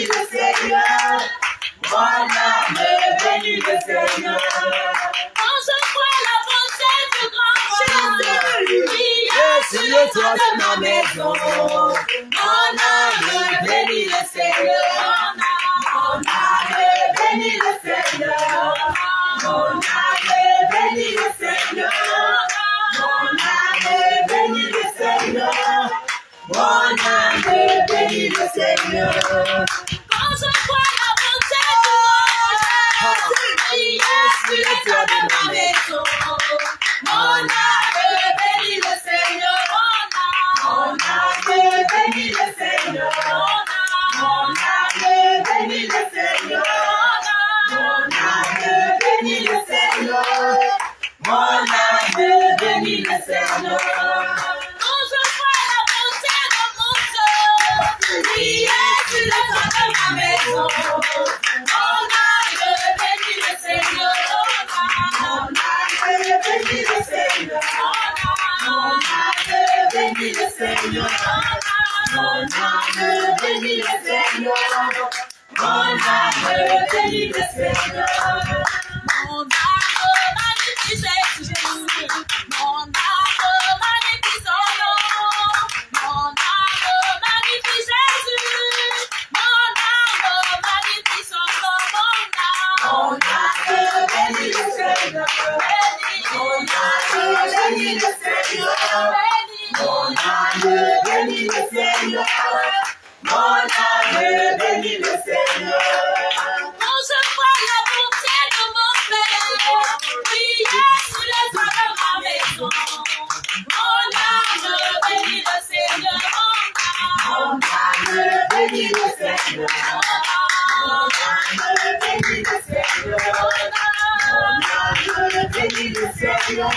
le Seigneur. Mon âme bénit le Seigneur. Quand je vois la bonté du grand Jésus, Jésus est dans ma maison. Mon âme bénit le Seigneur. Mon âme bénit le Seigneur. Mon âme bénit le Seigneur. Mon âme bénit le Seigneur. Mon âme bénit le Seigneur. Quand je vois la bonté de Jésus est dans ma maison. Mon âme bénit le Seigneur. Mon âme bénit le Seigneur. Mon âme bénit le Seigneur. Mon âme bénit le Seigneur. Mon âme bénit le Seigneur. Quand je vois la bonté de mon Dieu, priez sur le toit de ma maison. Mon âme bénit le Seigneur. Mon âme bénit le Seigneur. Mon âme bénit le Seigneur. Mon âme bénit le Seigneur. Mon âme bénit le Seigneur. Mon âme magnifie Jésus. Mon âme magnifie son nom. Mon âme magnifie Jésus. Mon âme magnifie son nom. Mon âme bénit le Seigneur. Mon âme bénit le Seigneur. Mon âme bénit le Seigneur. Mon âme bénit le Seigneur. Quand je vois la bonté de mon Père, priez sur les toits de ma maison. Mon âme bénit le Seigneur. Mon âme bénit le Seigneur. Mon âme bénit le Seigneur. Mon âme bénit le Seigneur.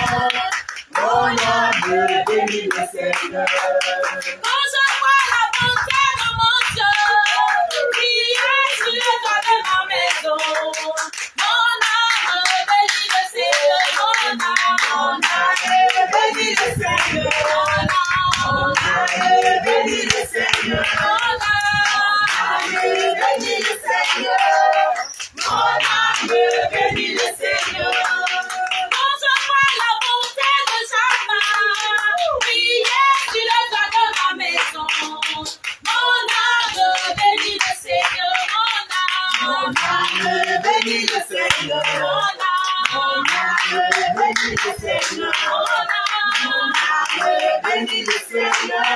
Mon âme bénit le Seigneur. Quand je vois la bonté de mon Dieu, priez sur les toits de ma maison. Mon âme bénit le Seigneur. Mon âme bénit le Seigneur. Mon âme bénit le Seigneur. Mon âme bénit le Seigneur. Mon âme bénit le Seigneur. Quand je vois la bonté de Jeanne, priez sur le toit de ma maison. Mon âme bénit le Seigneur. Mon âme bénit le Seigneur. Mon âme bénit le Seigneur. Mon âme bénit le Seigneur.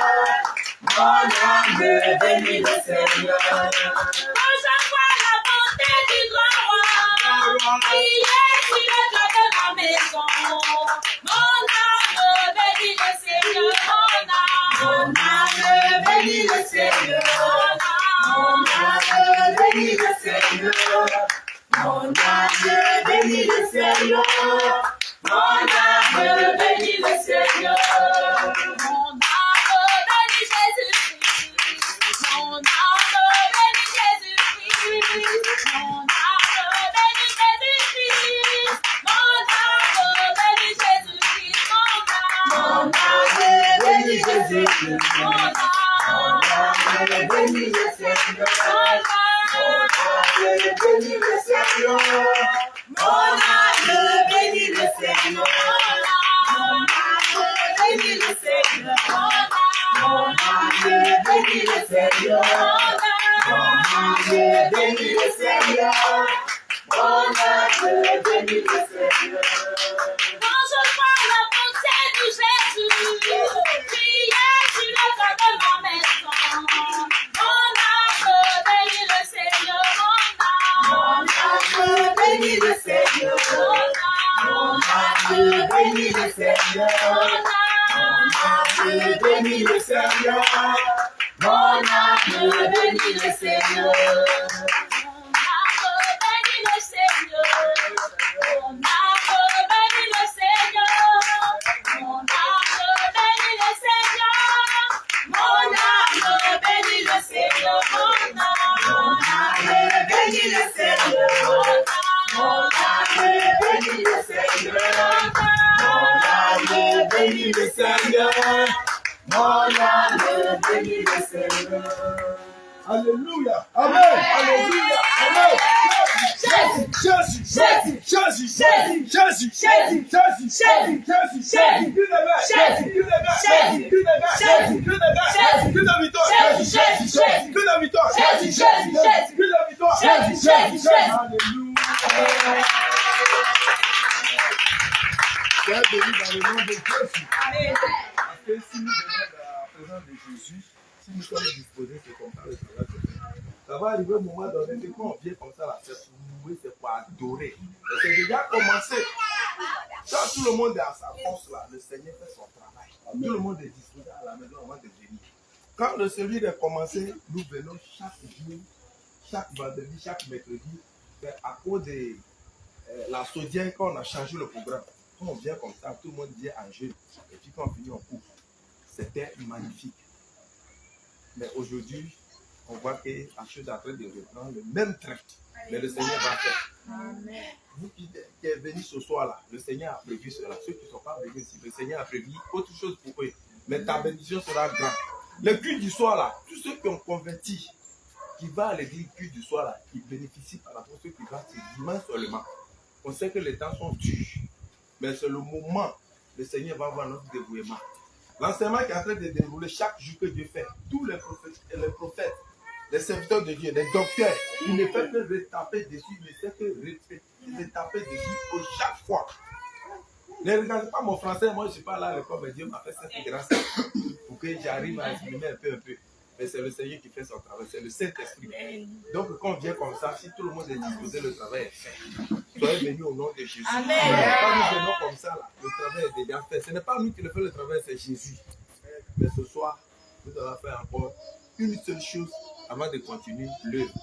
Mon âme bénit le Seigneur. Quand je vois la bonté du grand roi, priez sur le toit de ma maison. Mon âme bénit le Seigneur. Mon âme bénit le Seigneur. Mon âme bénit le Seigneur. Mon âme bénit le Seigneur. Mon âme bénit le Seigneur. Mon âme bénit Jésus-Christ. Mon âme bénit Jésus-Christ. Mon âme bénit Jésus-Christ. Mon âme bénit Jésus-Christ. Mon âme bénit Jésus-Christ. Mon âme bénit le Seigneur. Mon âme bénit le Seigneur. Mon âme bénit le Seigneur. Mon âme bénit le Seigneur. Mon âme bénit le Seigneur. Mon âme bénit le Seigneur. Mon âme bénit le Seigneur. Quand je vois la bonté de Jésus, priez sur le toit de ma maison. Mon âme bénit le Seigneur. Mon âme bénit le Seigneur. Mon âme bénit le Seigneur. Mon âme bénit le Seigneur. Mon âme bénit le Seigneur. bénis le Seigneur. Mon âme bénit le Seigneur. Alléluia. Amen. Alléluia. Amen. Jésus. Jésus. Jésus. Jésus. Jésus. Jésus. Jésus. Jésus. Jésus. Jésus. Jésus. Dieu de grâce. Jésus. Dieu de grâce. Jésus. Dieu de grâce. Jésus. Dieu de grâce. Dieu de victoire. Jésus. Jésus. Jésus. Dieu de victoire. Jésus. Jésus. Jésus. Dieu de victoire. Jésus. Jésus. Jésus. Alléluia. Soyez bénis dans le nom de Jésus. Amen. Parce que si nous venons à la présence de Jésus, si nous sommes disposés, c'est comme ça le travail se fait. Ça va arriver au moment donné que quand on vient comme ça, c'est pour louer, c'est pour adorer. C'est déjà commencé. Quand tout le monde est à sa force là, le Seigneur fait son travail. Amen. Tout le monde est disposé à la maison avant de venir. Quand le service est commencé, nous venons chaque jour, chaque vendredi, chaque mercredi, à cause de la Sodienne, quand on a changé le programme. Quand on vient comme ça, tout le monde vient en jeûne. Et puis quand on finit en couple, c'était magnifique. Mais aujourd'hui, on voit que la chose est en train de reprendre le même train. Mais le Seigneur va faire. Amen. Vous qui êtes venus ce soir-là, le Seigneur a prévu cela. Ceux qui ne sont pas venus ici, le Seigneur a prévu autre chose pour eux. Mais ta bénédiction sera grande. Le culte du soir-là, tous ceux qui ont converti, qui vont à l'église culte du soir-là, qui bénéficient par rapport à ceux qui vont ce dimanche seulement. On sait que les temps sont durs. Mais c'est le moment, le Seigneur va voir notre dévouement. L'enseignement qui est en train de dérouler chaque jour que Dieu fait, tous les prophètes, les serviteurs de Dieu, les docteurs, ils ne peuvent que retaper dessus, ils ne savent que retaper dessus chaque fois. Ne regardez pas mon français, moi je ne suis pas là à l'école, mais Dieu m'a fait cette grâce pour que j'arrive à exprimer un peu. Mais c'est le Seigneur qui fait son travail, c'est le Saint-Esprit. Donc quand on vient comme ça, si tout le monde est disposé, le travail est fait. Soyez venus au nom de Jésus. Amen. Quand nous venons comme ça, là, le travail est déjà fait. Ce n'est pas nous qui le faisons le travail, c'est Jésus. Mais ce soir, nous allons faire encore une seule chose avant de continuer l'œuvre.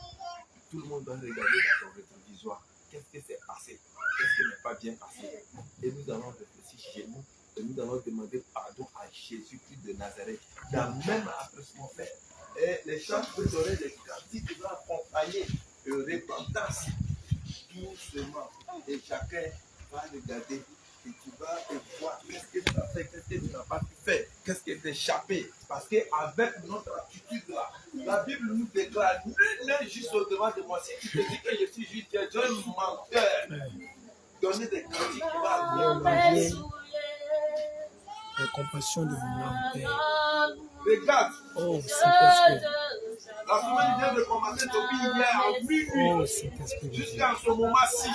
Tout le monde doit regarder dans son rétroviseur. Qu'est-ce qui s'est passé? Qu'est-ce qui n'est pas bien passé? Et nous allons réfléchir chez nous. Et nous allons demander pardon à Jésus-Christ de Nazareth. Dans le même appressement fait. Et les chants que vous aurez, les cantiques qui vont accompagner de repentance. Doucement. Et chacun va regarder. Et tu vas voir qu'est-ce que tu as fait, qu'est-ce que tu n'as pas pu faire, qu'est-ce qui est échappé. Parce qu'avec notre attitude là, la Bible nous déclare, nul n'est juste au devant de moi. Si tu te dis que je suis juste, tu es un menteur. Donner des cantiques qui vont aller. La compassion de mon âme, Père. Regarde. Oh, Saint-Esprit. La semaine vient de commencer depuis hier à minuit. Oh, Saint-Esprit. Jusqu'à ce moment-ci.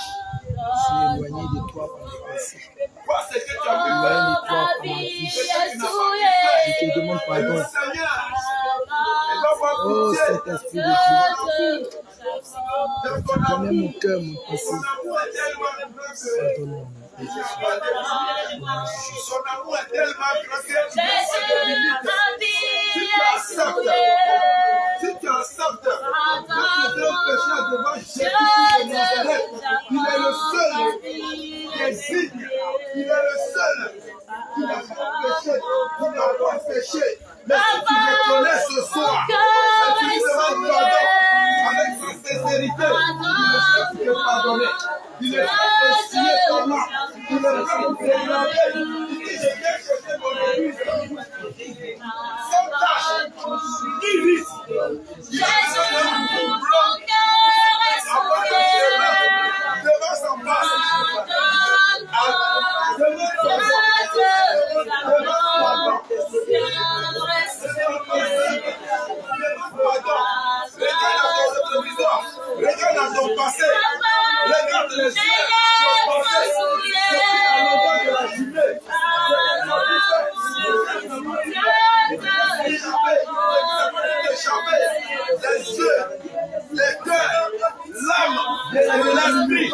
Je suis éloigné de toi par le passé. Quoi, c'est que tu as pu faire? Éloigné de toi par ma vie. Je te demande pardon. Oh, Saint-Esprit de Dieu. Tu connais mon cœur, mon passé. Pardonne-moi. Son amour est tellement grand que tu si tu acceptes que tu es un pécheur devant Jésus de Nazareth, il est le seul qui est digne, il est le seul qui n'a pas péché, qui n'a pas péché. Mais si tu le connais ce soir, et tu lui demandes pardon avec sa sincérité, il ne peut pardonner. Il est prêt à signer ton nom. Il est prêt à te demander. Il dit, je viens chercher mon église. Sans tâche, iris. Il a besoin d'un blanc. Devant son passe. Devant son regarde à ton passé, regarde les yeux qui ont passé, à l'endroit de la journée. Les yeux, les cœurs, l'âme, l'esprit.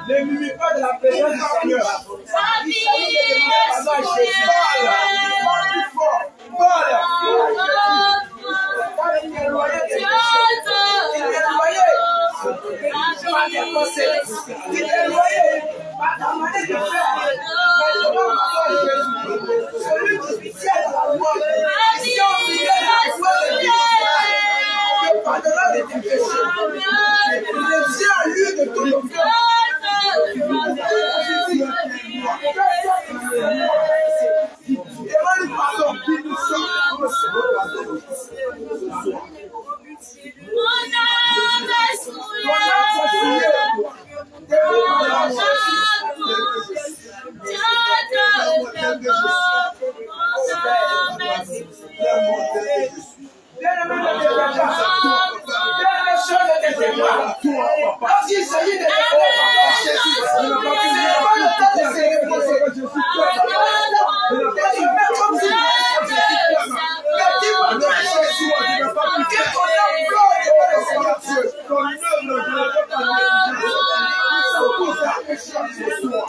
Ne mimie pas de la présence du Seigneur. Il s'agit de demander pardon à Jésus. Parle plus fort. Parle. Il est loyal des péchés. Il est loyal. Il est loyal. Par ta manière de faire. Mais devant Jésus. Celui qui vient de la loi. Si on vient de la loi de Dieu, il pardonnera de tes péchés. Il vient à lui de ton cœur. Demande pardon. n'était pas. Lorsqu'il s'agit de répondre, papa, Jésus, ce n'est pas le temps de se reposer. Comme si mais qui va te Jésus, que ton emploi est le Seigneur Dieu. Ton œuvre, je ne peux pas tout ça, ce soir.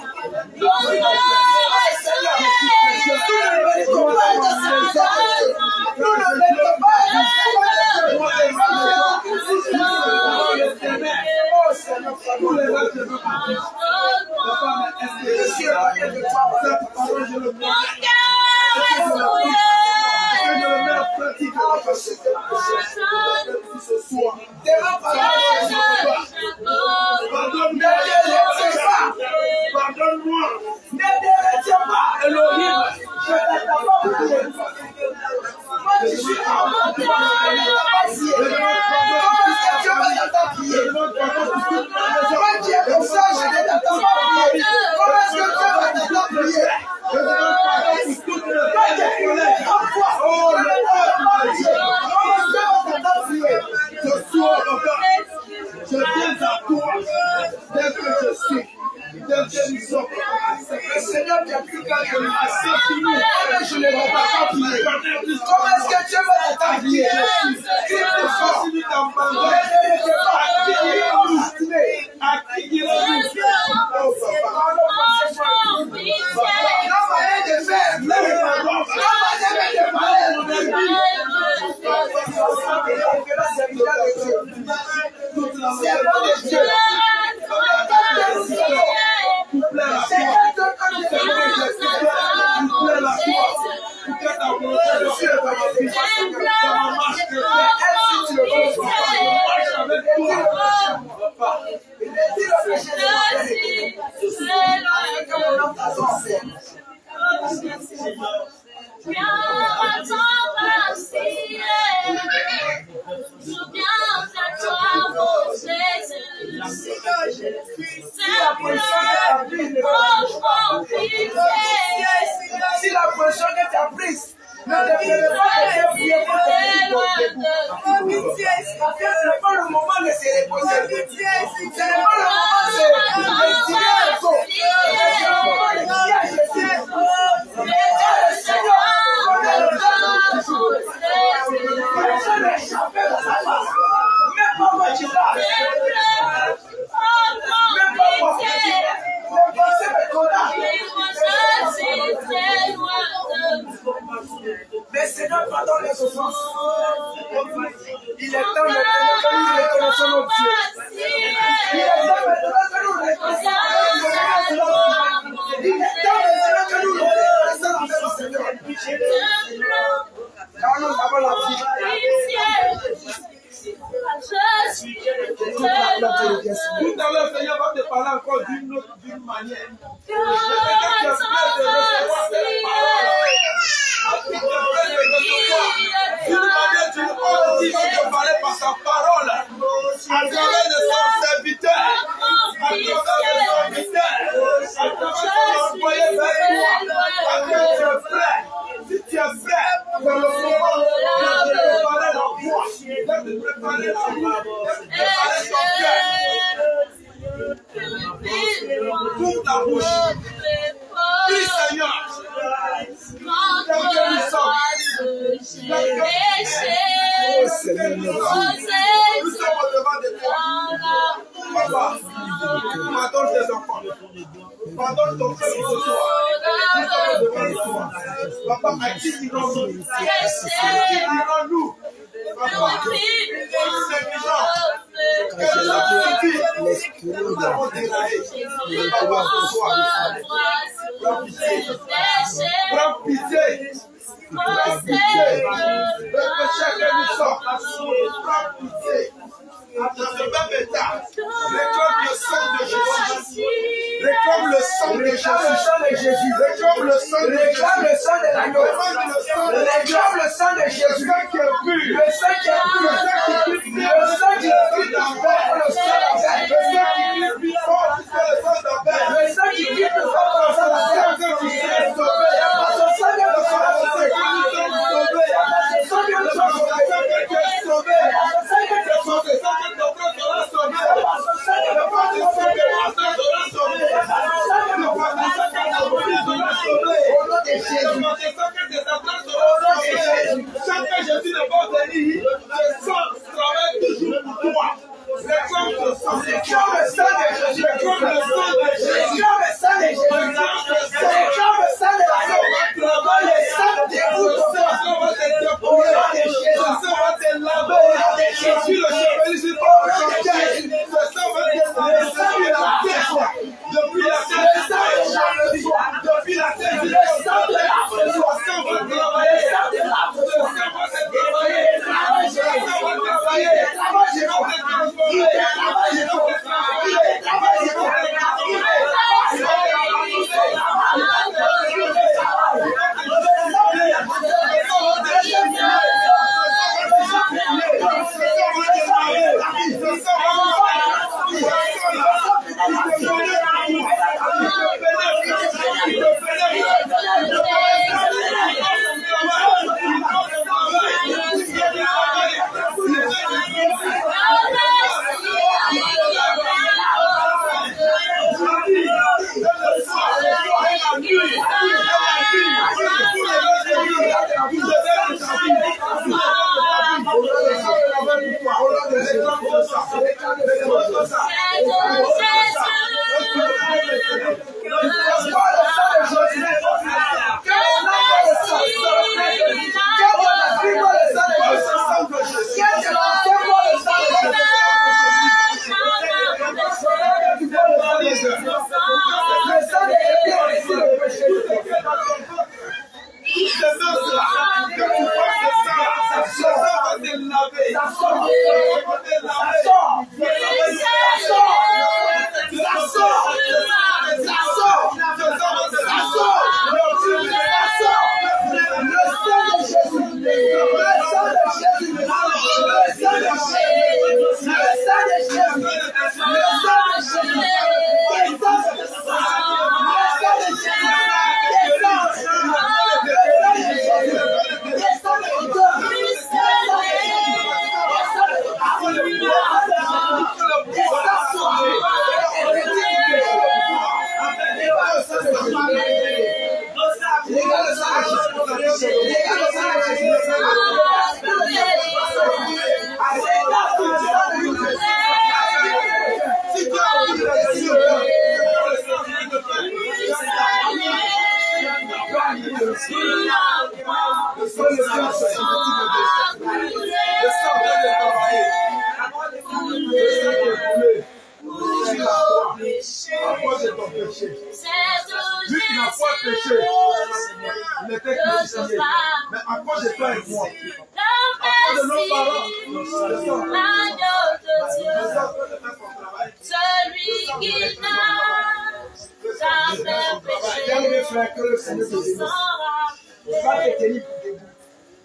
Pardonne-moi. Ne retiens pas, Elohim. Je ne t'ai pas prié. Moi, je suis en mode de comment est-ce que tu veux t'appuyer? Moi, tu es comme ça, je ne t'ai pas prié. Comment est-ce que tu veux t'appuyer? Je viens à toi, tel que je suis, tel que nous sommes. Le Seigneur qui a pris quand je l'ai assez fini, je ne vais pas prier. Comment est-ce que tu veux t'appuyer? Je suis plus fort. Si la position que tu as prise ne te permet pas de prier pour te pitié, ce n'est pas le moment de se reposer. Ce n'est pas le moment de tirer le dos. C'est le moment de crier à Jésus. Le Seigneur, connaît le temps de jour. Je n'ai échappé dans sa face. Même pas moi qui parle. Même pas moi qui parle. Le passé me condamne. Mais Seigneur, pardonne les offenses. Il est temps maintenant que nous reconnaissons notre Dieu. Il est temps maintenant que nous reconnaissons notre Dieu. Il est temps maintenant que nous reconnaissons notre Seigneur. Car nous avons la vie. Tout à l'heure, Seigneur va te parler encore d'une manière. Dieu te parlait par sa parole, à travers de son serviteur, à travers de son ministère, à travers son envoyé vers toi. Tu es prêt, si tu es prêt, dans le moment de te préparer la voie, de te préparer la voie, de te préparer ton cœur. Ouvre ta bouche. Prie Seigneur. Tel que nous sommes. Nous sommes au devant de toi. Papa, pardonne tes enfants. Pardonne ton frère ce soir. Nous sommes au devant de toi. Papa, à qui dirons-nous? À qui dirons-nous? Papa, nous négligeons. Nous avons déraillé. Papa, prends pitié. Prends pitié. Prends pitié. Le péché que nous sommes. Prends pitié. Dans ce même état, réclame le sang de Jésus. Réclame le sang de Jésus. Réclame le sang de Jésus. Réclame le sang de l'agneau. Réclame le sang de Jésus. Le sang qui est pur. Le sang qui est pur. Le sang qui est pur d'Abel. Le sang d'Abel. Le sang qui est plus fort que le sang d'Abel. Le sang qui est plus fort que le sang d'Abel. Le sang qui est sauvé. Le sang qui est sauvé. Le sang qui est sauvé.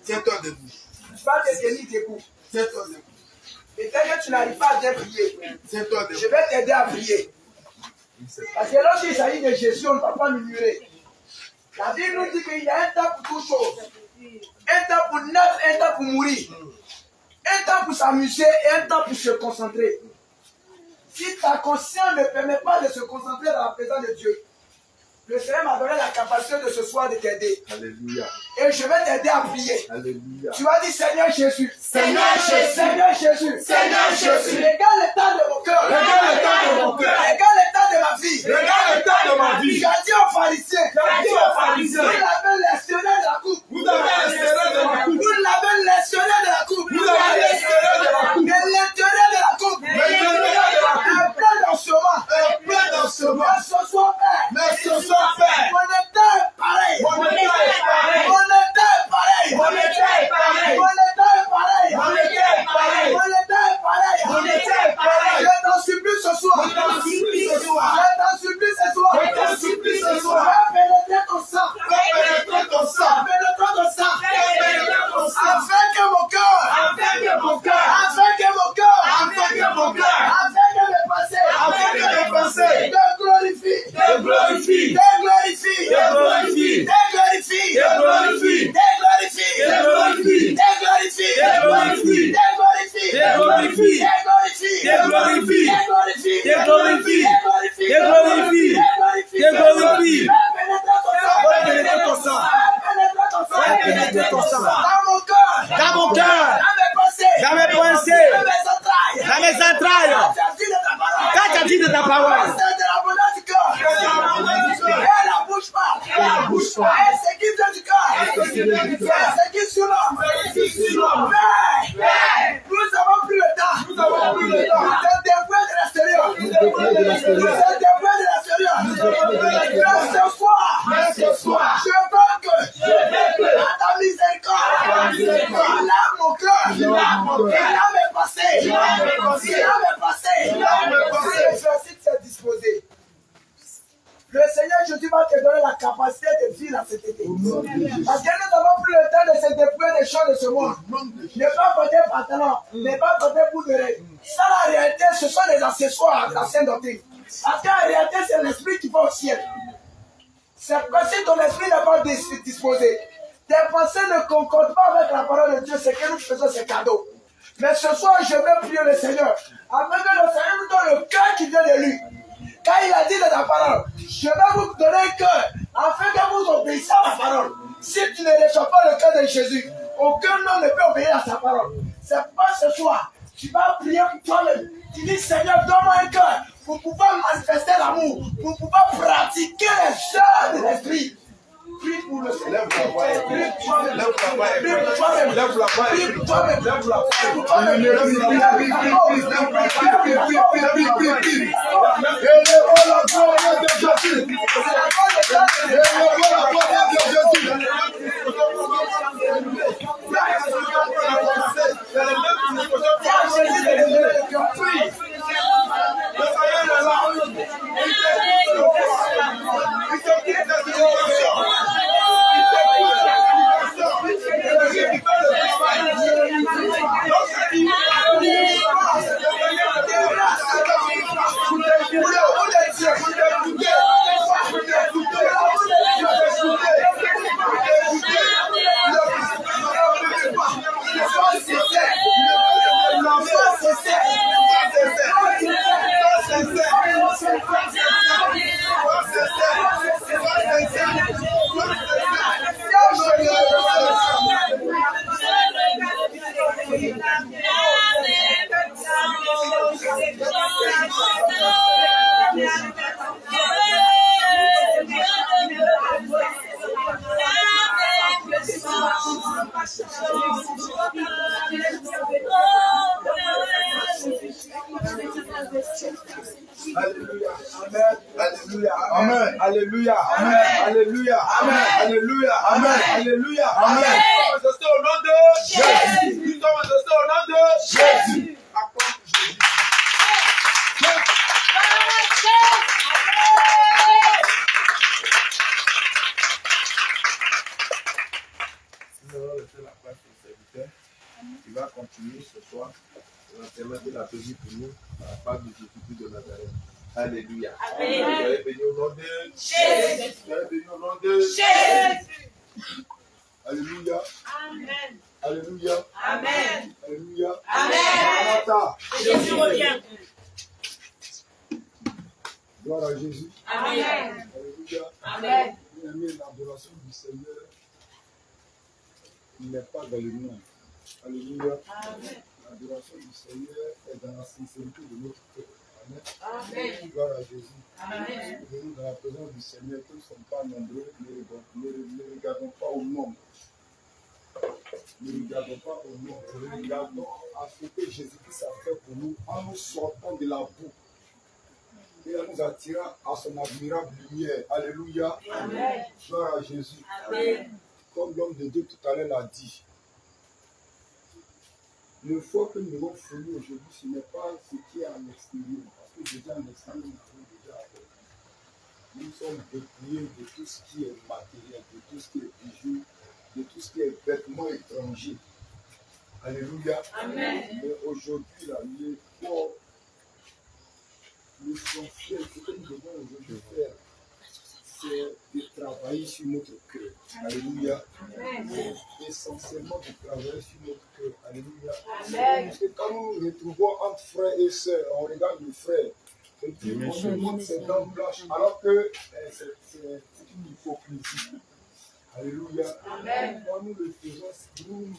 Tiens-toi debout. Tu vas te tenir debout. Tiens-toi debout. Et dès que tu n'arrives pas à bien prier, Tiens-toi debout. je vais t'aider à prier. Parce que lorsqu'il s'agit de Jésus, on ne va pas murmurer. La Bible nous dit qu'il y a un temps pour toutes choses. Un temps pour naître, un temps pour mourir. Un temps pour s'amuser et un temps pour se concentrer. Si ta conscience ne permet pas de se concentrer dans la présence de Dieu, le Seigneur m'a donné la capacité de ce soir de t'aider. Alléluia. Et je vais t'aider à prier. Alléluia. Tu vas dire Seigneur Jésus. Seigneur Jésus. Seigneur Jésus. Seigneur Jésus. Regarde l'état de mon cœur. Regarde l'état de mon cœur. Regarde l'état de ma vie. Regarde l'état de ma vie. Tu as dit aux pharisiens. Tu as dit aux pharisiens. Vous l'avez lestionné de la coupe. Vous avez l'escalade de la coupe. Vous l'avez lestionné de la coupe. Vous avez l'escalade de la coupe. Mais l'intérêt de la coupe. L'intérêt de la coupe. Un plein d'enseignement. Un plein d'enseignement. Mais ce soir, Père. Mais ce soir, Père. Mon état est pareil. Mon état est pareil. Mon état est pareil. Mon état est pareil. Mon état est pareil. Mon état est pareil. Mon état est pareil. Mon état est pareil. Je t'en supplie ce soir. Je t'en supplie ce soir. Je t'en supplie ce soir. Je t'en supplie ce soir. Fais pénétrer ton sang. Fais pénétrer ton sang. Fais pénétrer ton sang. Fais pénétrer ton sang. Afin que mon cœur. Afin que mon cœur. Afin que mon cœur. Afin que mon cœur. Afin que mes pensées. Afin que mes pensées. Te glorifie. Te glorifie. Te glorifie. Te glorifie. Te glorifie. Te glorifie. Te glorifie. Te glorifie. Te glorifie. Te glorifie. Te glorifie. Te glorifie. Te glorifie. Te glorifie. Te glorifie. Te glorifie. Te Te glorifie. Te glorifie. Fais pénétrer ton sang. Fais pénétrer ton sang. Dans mon cœur. Dans mon cœur. Dans mes pensées. Dans mes pensées. Dans mes entrailles. Dans mes entrailles. J'ai dit de ta Quand tu as dit de ta parole. C'est de l'abondance du cœur. Et la bouche parle. Et ce qui vient du cœur. Et ce qui sur l'homme. Mais nous avons plus le temps. Nous sommes des points de l'extérieur. Nous sommes des points de l'extérieur. Mais ce soir, je veux que à ta miséricorde, lave mon cœur. Lave mes passés. L'exercice s'est disposé. Le Seigneur Jésus va te donner la capacité de vivre à cet été. Parce que nous n'avons plus le temps de se dépouiller des choses de ce monde. Ne pas porter pantalon, ne pas porter poudre. Ça, la réalité, ce sont les accessoires de la Sainte Doctrine. Parce qu'en réalité, c'est l'esprit qui va au ciel. C'est que si ton esprit n'est pas disposé, tes pensées ne concordent pas avec la parole de Dieu, c'est que nous faisons ces cadeaux. Mais ce soir, je vais prier le Seigneur, afin que le Seigneur nous donne le cœur qui vient de lui. Quand il a dit dans la parole, je vais vous donner un cœur, afin que vous obéissiez à ma parole. Si tu ne reçois pas le cœur de Jésus, aucun homme ne peut obéir à sa parole. C'est pas ce soir, tu vas prier pour toi-même. Tu dis, Seigneur, donne-moi un cœur pour pouvoir manifester l'amour, pour pouvoir pratiquer les choses de l'esprit. Prie pour le Seigneur. Prie pour toi-même. Prie pour toi-même. Prie pour toi-même. Prie pour toi-même. Alléluia. Amen. Alléluia. Amen. Alléluia. Amen. Alléluia. Amen. Nous sommes au nom de Jésus. Nous sommes au nom de Jésus. Accorde Jésus. Nous allons laisser la place au serviteur. Il va continuer ce soir. Il va permettre la bénie pour nous à la part de Jésus de Nazareth. Alléluia. Amen. Vous allez bénir au nom de Jésus. Vous allez bénir au nom de Jésus. Alléluia. Amen. Alléluia. Amen. Alléluia. Amen. Jésus revient. Gloire à Jésus. Amen. Alléluia. Amen. L'adoration du Seigneur n'est pas dans le monde. Alléluia. Amen. L'adoration du Seigneur est dans la sincérité de notre cœur. Amen. Amen. Gloire à Jésus. Amen. Venons dans la présence du Seigneur, tous ne sont pas nombreux, ne regardons pas au nombre. Ne regardons pas au nombre, regardons à ce que Jésus-Christ a fait pour nous en nous sortant de la boue et en nous attirant à son admirable lumière. Alléluia. Amen. Gloire à Jésus. Amen. Comme l'homme de Dieu tout à l'heure l'a dit, le fort que nous devons fournir aujourd'hui, ce n'est pas ce qui est à l'extérieur. Parce que déjà à l'extérieur, nous avons déjà appris. Nous sommes dépouillés de tout ce qui est matériel, de tout ce qui est bijoux, de tout ce qui est vêtements étrangers. Alléluia. Amen. Mais aujourd'hui, l'essentiel, ce que nous devons aujourd'hui faire, c'est de travailler sur notre cœur. Alléluia. Amen. Essentiellement de travailler sur notre cœur. Alléluia. Amen. Parce que quand nous nous retrouvons entre frères et sœurs, on regarde le frère, et puis on nous montre ses dents blanches, alors que c'est une hypocrisie. Alléluia. Amen. Quand nous le faisons,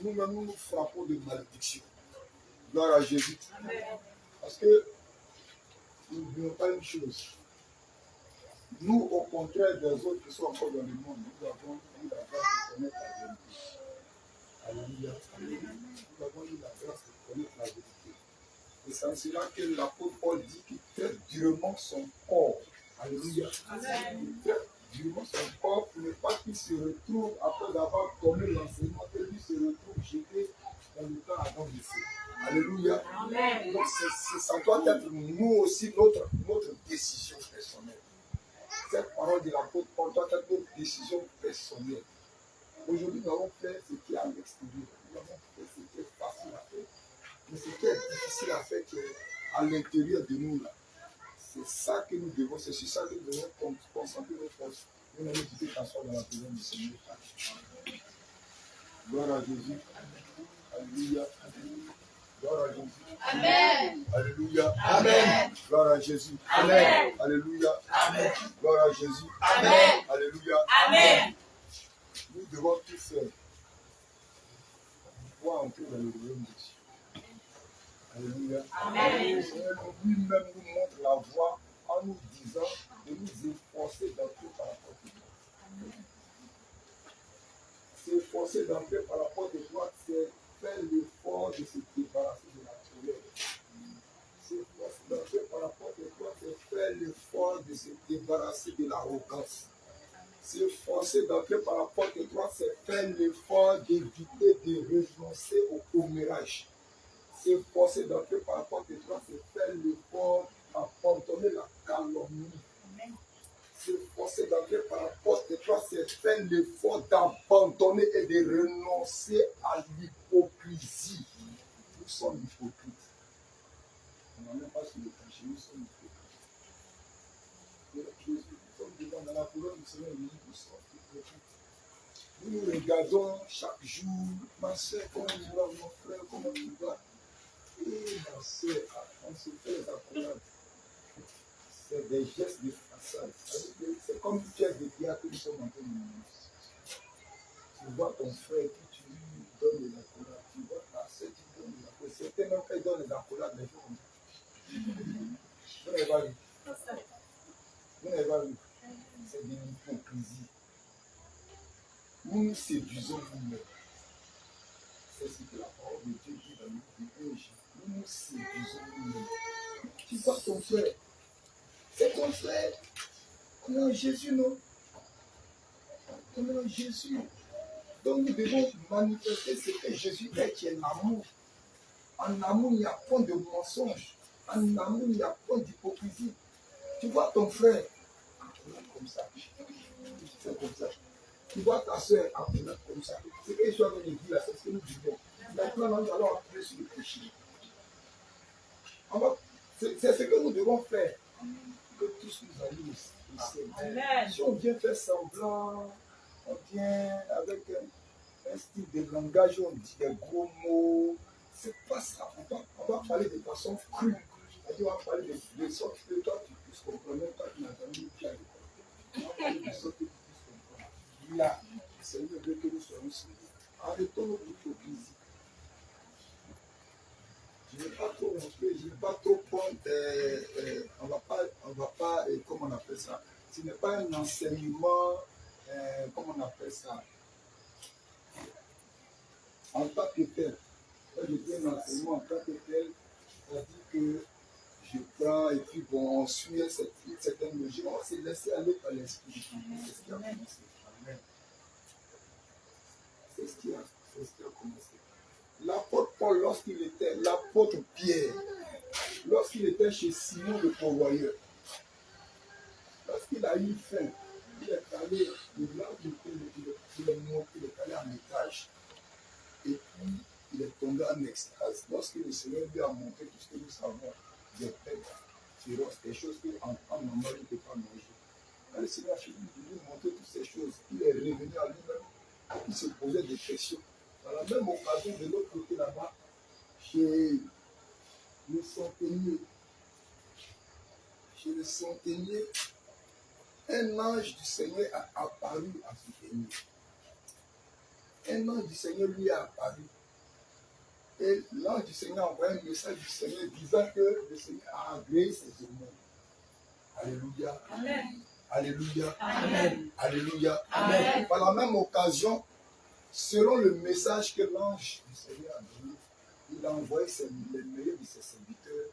nous-mêmes nous frappons de malédiction. Gloire à Jésus. Amen. Parce que n'oublions pas une chose. Nous, au contraire des autres qui sont encore dans le monde, nous avons eu la grâce de connaître la vérité. Alléluia. Nous avons eu la grâce de connaître la vérité. Et c'est en cela que l'apôtre Paul dit qu'il traite durement son corps. Alléluia. Il traite durement son corps pour ne pas qu'il se retrouve, après avoir commis l'enseignement, que lui se retrouve jeté dans le temps avant de feu. Alléluia. Amen. Donc ça doit être nous aussi notre décision personnelle. Cette parole de l'apôtre Paul doit être notre décision personnelle. Aujourd'hui, nous avons fait ce qui est à l'extérieur. Nous avons fait ce qui est facile à faire. Mais ce qui est difficile à faire, qui est à l'intérieur de nous, là, c'est ça que nous devons, c'est sur ça que nous devons concentrer nos forces. Nous allons quitter t'asseoir dans la présence du Seigneur. Gloire à Jésus. Alléluia. Gloire à Jésus. Amen. Alléluia. Amen. Gloire à Jésus. Amen. Alléluia. Amen. Gloire à Jésus. Amen. Alléluia. Amen. Nous devons tous pouvoir entrer dans le royaume de Dieu. Alléluia. Amen. Le Seigneur lui-même nous montre la voie en nous disant de nous efforcer d'entrer par la porte de droite. S'efforcer d'entrer par la porte de droite, c'est faire l'effort de se débarrasser de la colère. S'efforcer d'entrer par la porte de droite, c'est faire l'effort de se débarrasser de l'arrogance. S'efforcer d'entrer par la porte de droite, c'est faire l'effort d'éviter de renoncer au commérage. S'efforcer d'entrer par la porte de droite, c'est faire l'effort d'abandonner la calomnie. S'efforcer d'entrer par la porte de droite, c'est faire l'effort d'abandonner et de renoncer à l'hypocrisie. Nous sommes hypocrites. On n'en est pas sur le péché, nous sommes hypocrites. Nous sommes devant dans la couleur du Seigneur, nous sommes hypocrites. Nous nous regardons chaque jour, ma soeur, comment tu vas, mon frère, comment tu vas. Et ma soeur, on se fait les accolades. C'est des gestes de façade. C'est comme une pièce de théâtre que nous sommes en train de faire. Tu vois ton frère qui tu lui donnes les accolades. Tu vois ta soeur qui donne les accolades. Certains même qui donnent les accolades, mais il faut. Vous n'avez pas vu. Vous n'avez pas vu. C'est de l'hypocrisie. Nous nous séduisons nous-mêmes. C'est ce que la parole de Dieu dit dans le livre. Nous nous séduisons nous-mêmes. Tu vois ton frère. C'est ton frère. On est en Jésus, non? On est en Jésus. Donc nous devons manifester ce que Jésus est, qui est l'amour. En amour, il n'y a point de mensonge. En amour, il n'y a point d'hypocrisie. Tu vois ton frère, appelé comme ça. Tu fais comme ça. Tu vois ta soeur, appelée comme ça. Ce que je suis en train de dire là, c'est ce que nous vivons. Maintenant, nous allons appeler sur le péché. C'est ce que nous devons faire. Que tous nous allions ici. Si on vient faire semblant, on vient avec un style de langage, on dit des gros mots, c'est pas ça. On va parler de façon crue. On va parler de sorte que toi tu puisses comprendre, même toi qui n'as jamais eu bien. On va parler de sorte que tu puisses comprendre. Là, le Seigneur veut que nous soyons sauvés. Arrêtons notre hypocrisie. Je ne vais pas trop montrer, je ne vais pas trop prendre, on va pas, comment on appelle ça, ce n'est pas un enseignement, comment on appelle ça, en tant que tel. Quand je dis un enseignement en tant que tel, ça dit que je prends et puis bon, on suit une certaine logique, on va se laisser aller par l'esprit. C'est ce qui a commencé. Amen. C'est ce qui a commencé. L'apôtre Paul, l'apôtre Pierre, lorsqu'il était chez Simon le pourvoyeur, lorsqu'il a eu faim, il est allé, il est allé en étage. Et puis, il est tombé en extase. Lorsque le Seigneur lui a montré tout ce que nous savons, des bêtes féroces, des choses qu'en normal, il ne peut pas manger. Quand le Seigneur a fini de lui montrer toutes ces choses, il est revenu à lui-même, il se posait des questions. Dans la même occasion, de l'autre côté là-bas, chez le centenier, un ange du Seigneur a apparu à ce centenier. Un ange du Seigneur lui a apparu. Et l'ange du Seigneur a envoyé un message du Seigneur disant que le Seigneur a agréé ses aumônes. Alléluia. Amen. Alléluia. Amen. Alléluia. Amen. Par la même occasion, selon le message que l'ange du Seigneur a donné, il a envoyé les meilleurs de ses serviteurs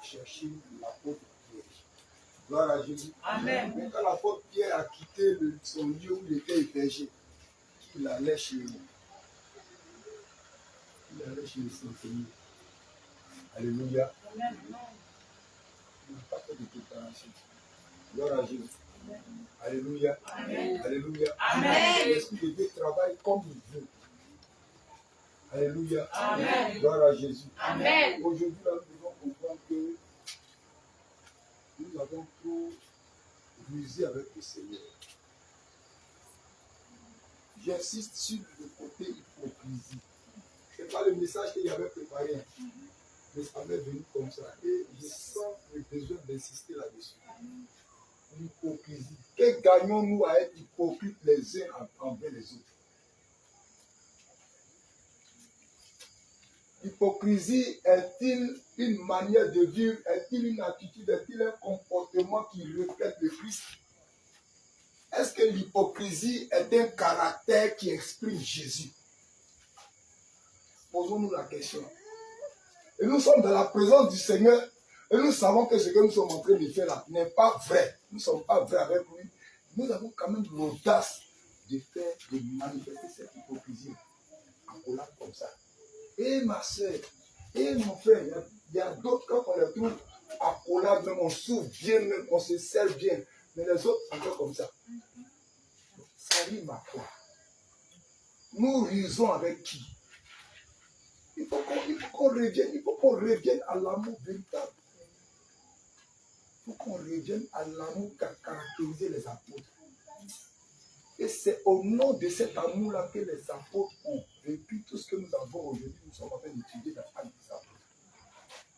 chercher l'apôtre Pierre. Gloire à Jésus. Amen. Mais quand l'apôtre Pierre a quitté son lieu où il était hébergé, il allait chez lui. Il allait chez le Saint-Seigneur. Alléluia. Amen. Il n'a pas fait de préparation. Gloire à Jésus. Alléluia. Amen. Alléluia. Amen. L'Esprit de Dieu travaille comme il veut. Alléluia. Amen. Gloire à Jésus. Amen. Aujourd'hui, là, nous devons comprendre que nous avons trop rusé avec le Seigneur. J'insiste sur le côté hypocrisie. Ce n'est pas le message qu'il avait préparé, mais ça m'est venu comme ça. Et je sens le besoin d'insister là-dessus. L'hypocrisie. Que gagnons-nous à être hypocrites les uns envers les autres? L'hypocrisie est-il une manière de vivre? Est-il une attitude? Est-il un comportement qui reflète le Christ? Est-ce que l'hypocrisie est un caractère qui exprime Jésus? Posons-nous la question. Et nous sommes dans la présence du Seigneur et nous savons que ce que nous sommes en train de faire là n'est pas vrai. Nous ne sommes pas vrais avec lui. Nous avons quand même l'audace de manifester cette hypocrisie en collab comme ça. Et ma soeur, et mon frère, il y a d'autres quand on les trouve à collab, même on s'ouvre bien, même on se sert bien. Mais les autres, encore comme ça. Ça rime à quoi? Nous risons avec qui? Il faut qu'on revienne à l'amour véritable. Il faut qu'on revienne à l'amour qui a caractérisé les apôtres. Et c'est au nom de cet amour-là que les apôtres ont vécu tout ce que nous avons aujourd'hui. Nous sommes en train d'étudier la femme des apôtres.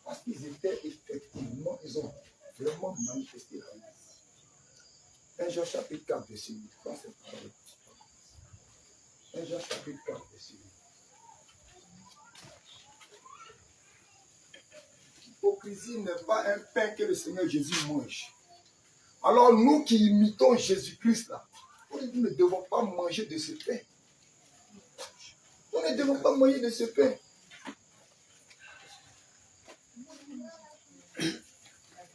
Parce qu'ils étaient effectivement, ils ont vraiment manifesté la vie. 1 Jean chapitre 4, verset 8. Prends cette parole. 1 Jean chapitre 4, verset 8. L'hypocrisie n'est pas un pain que le Seigneur Jésus mange. Alors nous qui imitons Jésus-Christ là, nous ne devons pas manger de ce pain. Nous ne devons pas manger de ce pain.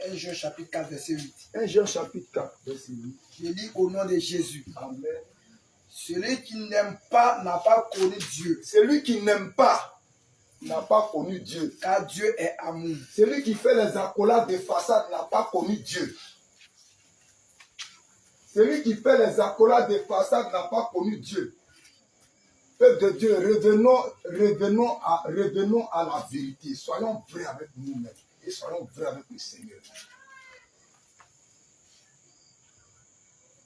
1 Jean chapitre 4, verset 8. 1 Jean chapitre 4, verset 8. Je lis au nom de Jésus. Amen. Celui qui n'aime pas n'a pas connu Dieu. Celui qui n'aime pas n'a pas connu Dieu. Car Dieu est amour. Celui qui fait les accolades de façade n'a pas connu Dieu. Celui qui fait les accolades de façade n'a pas connu Dieu. Peuple de Dieu, revenons à la vérité. Soyons vrais avec nous-mêmes et soyons vrais avec le Seigneur.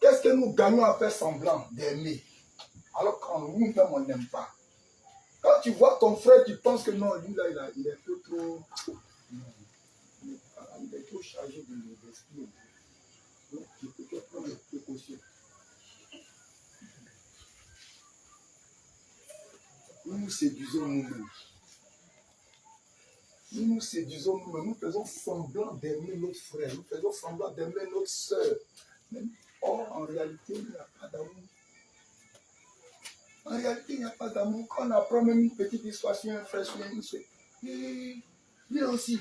Qu'est-ce que nous gagnons à faire semblant d'aimer alors qu'en nous-mêmes on n'aime pas? Quand tu vois ton frère, tu penses que non, lui là, il est un peu trop... Il est trop chargé de l'esprit. Donc, tu peux te prendre des précautions. Nous nous séduisons nous-mêmes. Nous nous séduisons nous-mêmes. Nous faisons semblant d'aimer notre frère. Nous faisons semblant d'aimer notre soeur. Or, en réalité, il n'y a pas d'amour. En réalité, il n'y a pas d'amour. Quand on apprend même une petite histoire sur un frère, sur une soeur, lui aussi.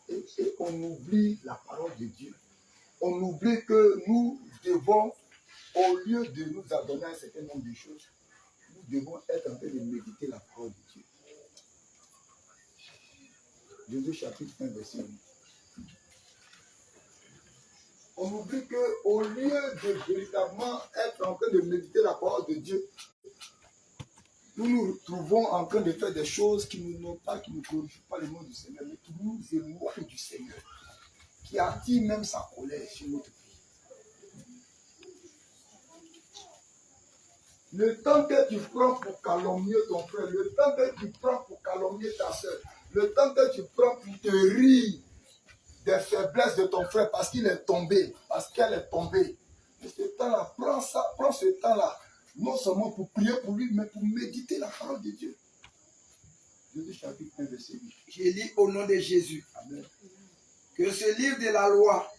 Et on oublie la parole de Dieu. On oublie que nous devons, au lieu de nous adonner un certain nombre de choses, nous devons être en train de méditer la parole de Dieu. Jésus chapitre 1, verset 8. On oublie qu'au lieu de véritablement être en train de méditer la parole de Dieu, nous nous trouvons en train de faire des choses qui ne glorifient pas le nom du Seigneur, mais qui nous éloignent du Seigneur, qui attire même sa colère sur notre vie. Le temps que tu prends pour calomnier ton frère, le temps que tu prends pour calomnier ta soeur, le temps que tu prends pour te rire des faiblesses de ton frère parce qu'il est tombé, parce qu'elle est tombée. Et ce temps-là, prends ce temps-là, non seulement pour prier pour lui, mais pour méditer la parole de Dieu. Jésus chapitre 1, verset 8. Je lis au nom de Jésus. Amen. Que ce livre de la loi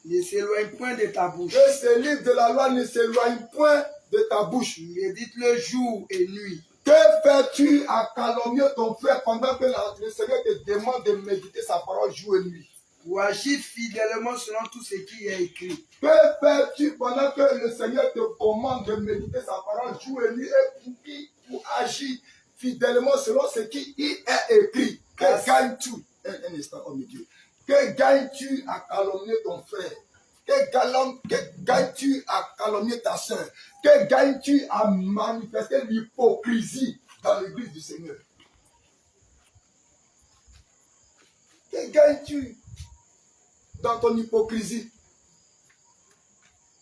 ne s'éloigne point de ta bouche. Que ce livre de la loi ne s'éloigne point de ta bouche. Médite-le jour et nuit. Que fais-tu à calomnier ton frère pendant que le Seigneur te demande de méditer sa parole jour et nuit? Pour agir fidèlement selon tout ce qui est écrit. Que fais-tu pendant que le Seigneur te commande de méditer sa parole jour et nuit et pour agir fidèlement selon ce qui y est écrit? Que gagnes-tu? Un instant, oh mon Dieu. Que gagnes-tu à calomnier ton frère? Que gagnes-tu à calomnier ta soeur? Que gagnes-tu à manifester l'hypocrisie dans l'église du Seigneur? Que gagnes-tu dans ton hypocrisie?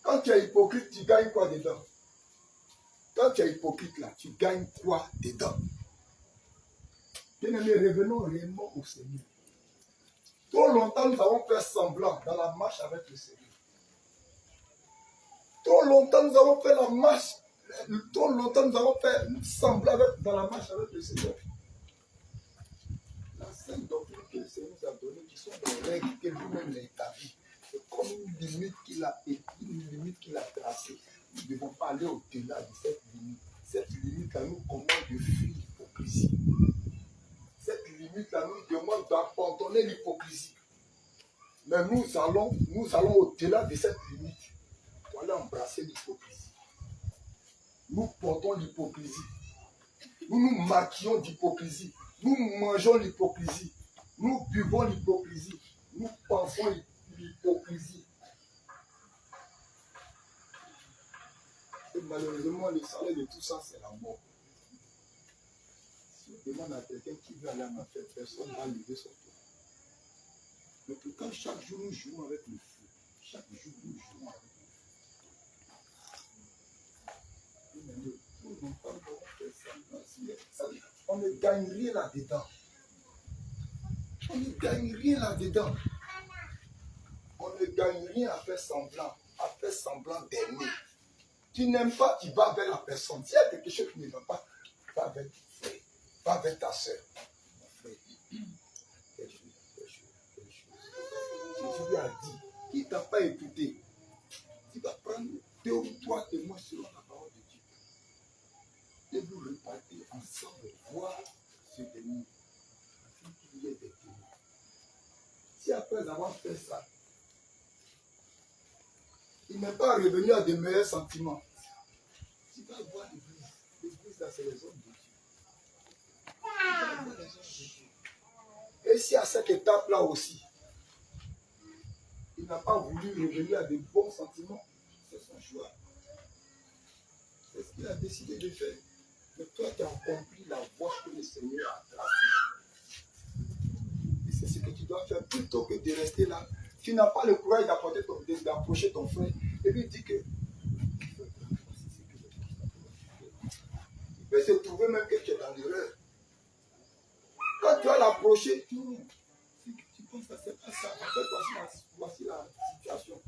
Quand tu es hypocrite, tu gagnes quoi dedans? Quand tu es hypocrite là, tu gagnes quoi dedans? Bien-aimés, revenons réellement au Seigneur. Trop longtemps, nous avons fait semblant dans la marche avec le Seigneur. Trop longtemps, nous avons fait la marche. Trop longtemps, nous avons fait semblant dans la marche avec le Seigneur. La sainte doctrine que le Seigneur nous a donnée, qui sont des règles que lui-même a établies. C'est comme une limite qu'il a tracée. Nous ne devons pas aller au-delà de cette limite. Cette limite-là nous commande de fuir l'hypocrisie. Cette limite-là nous demande d'abandonner l'hypocrisie. Mais nous allons au-delà de cette limite pour aller embrasser l'hypocrisie. Nous portons l'hypocrisie. Nous nous maquillons d'hypocrisie. Nous mangeons l'hypocrisie. Nous buvons l'hypocrisie. Nous pensons l'hypocrisie. Et malheureusement, le salaire de tout ça, c'est la mort. Si on demande à quelqu'un qui veut aller à ma fête, personne ne va lever son toit. Mais pourtant, chaque jour, nous jouons avec le feu. Chaque jour, nous jouons avec le feu. On ne gagne rien là-dedans. On ne gagne rien là-dedans. On ne gagne rien à faire semblant d'aimer. Tu n'aimes pas, tu vas vers la personne. S'il y a quelque chose qui ne va pas, va vers ton frère, va vers ta soeur. Mon frère, quelle chose. Jésus lui a dit, qui ne t'a pas écouté, tu vas prendre 2 ou 3 témoins selon la parole de Dieu. Et vous repartez ensemble, voir ce démon, afin qu'il y ait des témoins. Si après avoir fait ça, il n'est pas revenu à de meilleurs sentiments, tu vas voir l'église. L'église, là, c'est les hommes de Dieu. Tu vas voir les hommes de Dieu. Et si à cette étape-là aussi, il n'a pas voulu revenir à de bons sentiments, c'est son choix. C'est ce qu'il a décidé de faire. Mais toi, tu as accompli la voie que le Seigneur a tracée. Et c'est ce que tu dois faire plutôt que de rester là. Tu n'as pas le courage d'approcher ton frère et lui dire que il peut se trouver même que tu es dans l'erreur. Quand tu vas l'approcher, non, tu penses que c'est pas ça. En fait, voici la situation.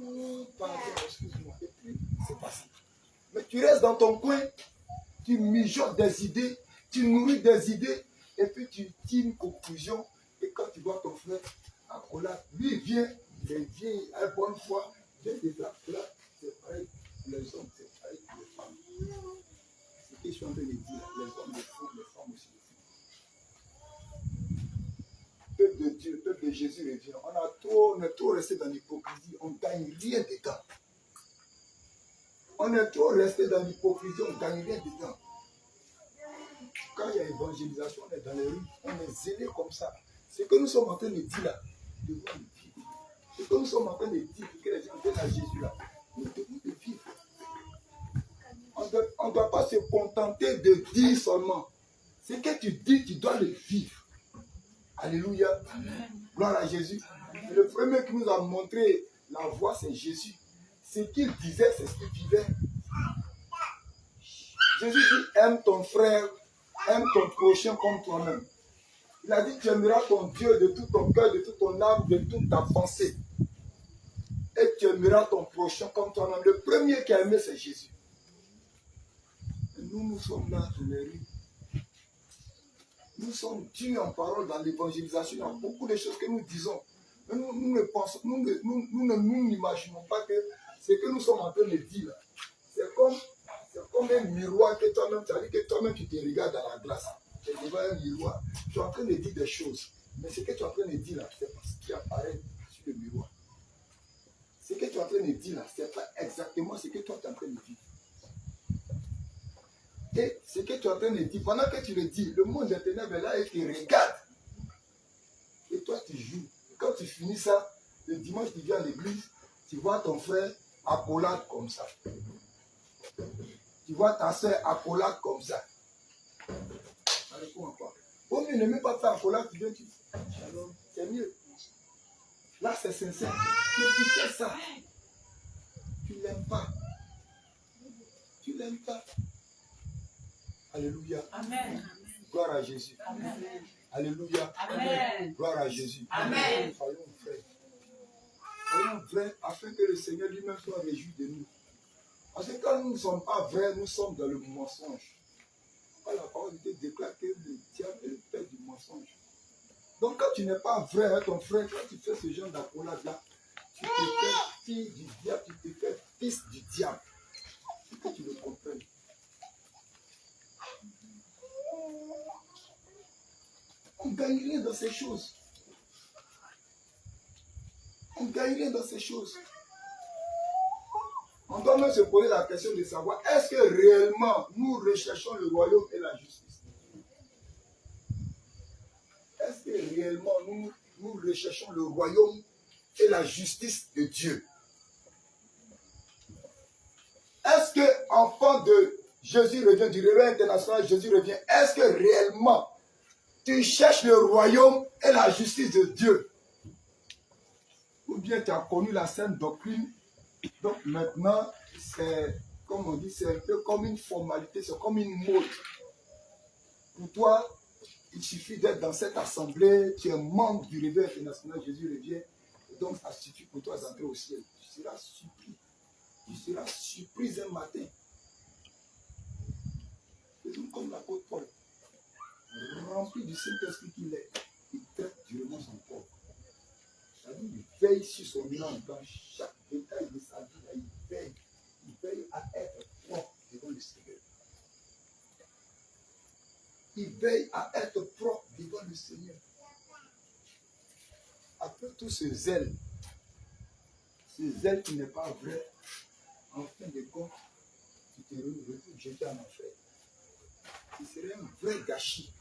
Oh, pardon, excuse-moi. Et puis, c'est pas ça. Mais tu restes dans ton coin, tu mijotes des idées, tu nourris des idées, et puis tu tires une conclusion. Et quand tu vois ton frère en colère, lui vient à bonne foi, vient des là, c'est pareil pour les hommes, c'est pareil pour les femmes. C'est ce que je suis en train de dire, les hommes le font, les femmes aussi le font. Peuple de Dieu, peuple de Jésus revient. On est trop resté dans l'hypocrisie, on ne gagne rien dedans. On est trop resté dans l'hypocrisie, on ne gagne rien dedans. Quand il y a évangélisation, on est dans les rues, on est zélé comme ça. Ce que nous sommes en train de dire là, nous devons le vivre. Ce que nous sommes en train de dire, que les gens viennent à Jésus là, nous devons le vivre. On ne doit pas se contenter de dire seulement. Ce que tu dis, tu dois le vivre. Alléluia. Amen. Gloire à Jésus. Et le premier qui nous a montré la voie, c'est Jésus. Ce qu'il disait, c'est ce qu'il vivait. Jésus dit, aime ton frère, aime ton prochain comme toi-même. Il a dit, tu aimeras ton Dieu de tout ton cœur, de toute ton âme, de toute ta pensée. Et tu aimeras ton prochain comme toi-même. Le premier qui a aimé, c'est Jésus. Et nous sommes là dans les rues. Nous sommes durs en parole dans l'évangélisation. Il y a beaucoup de choses que nous disons. Mais nous ne pensons, nous n'imaginons pas que ce que nous sommes en train de dire là, c'est comme un miroir que toi-même, c'est-à-dire que toi-même tu te regardes dans la glace. Tu es devant un miroir, tu es en train de dire des choses. Mais ce que tu es en train de dire là, c'est parce qu'il apparaît sur le miroir. Ce que tu es en train de dire là, c'est pas exactement ce que toi tu es en train de dire. Et ce que tu es en train de dire, pendant que tu le dis, le monde des ténèbres est là et te regarde. Et toi tu joues. Et quand tu finis ça, le dimanche tu viens à l'église, tu vois ton frère accolade comme ça. Tu vois ta soeur accolade comme ça. Ça répond à quoi? Au mieux, ne même pas faire accolade, tu viens, tu dis shalom, c'est mieux. Là, c'est sincère. Mais tu fais ça. Tu ne l'aimes pas. Tu ne l'aimes pas. Alléluia. Amen. Gloire à Jésus. Amen. Alléluia. Amen. Gloire à Jésus. Amen. Soyons vrais. Soyons vrais afin que le Seigneur lui-même soit réjoui de nous. Parce que quand nous ne sommes pas vrais, nous sommes dans le mensonge. Quand la parole de Dieu déclare que le diable est le père du mensonge. Donc quand tu n'es pas vrai avec ton frère, quand tu fais ce genre d'accolade-là, tu te fais fille du diable, tu te fais fils du diable. Il faut que tu le comprennes. On ne gagne rien dans ces choses. On ne gagne rien dans ces choses. On doit même se poser la question de savoir, est-ce que réellement nous recherchons le royaume et la justice? Est-ce que réellement nous recherchons le royaume et la justice de Dieu? Est-ce que, enfant de Jésus revient, du réveil international, Jésus revient, est-ce que réellement tu cherches le royaume et la justice de Dieu? Ou bien tu as connu la sainte doctrine, donc maintenant, c'est, comme on dit, c'est un peu comme une formalité, c'est comme une mode. Pour toi, il suffit d'être dans cette assemblée, tu es membre du réveil international, Jésus revient, et donc ça suffit pour toi d'entrer au ciel. Tu seras surpris. Tu seras surpris un matin. Faisons comme l'apôtre Paul, rempli du Saint-Esprit qu'il est, il traite durement son corps. C'est-à-dire, il veille sur son âme dans chaque détail de sa vie. Là, il veille à être propre devant le Seigneur. Il veille à être propre devant le Seigneur. Après tout ce zèle qui n'est pas vrai, en fin de compte, tu te retrouves jeté en enfer. Ce serait un vrai gâchis.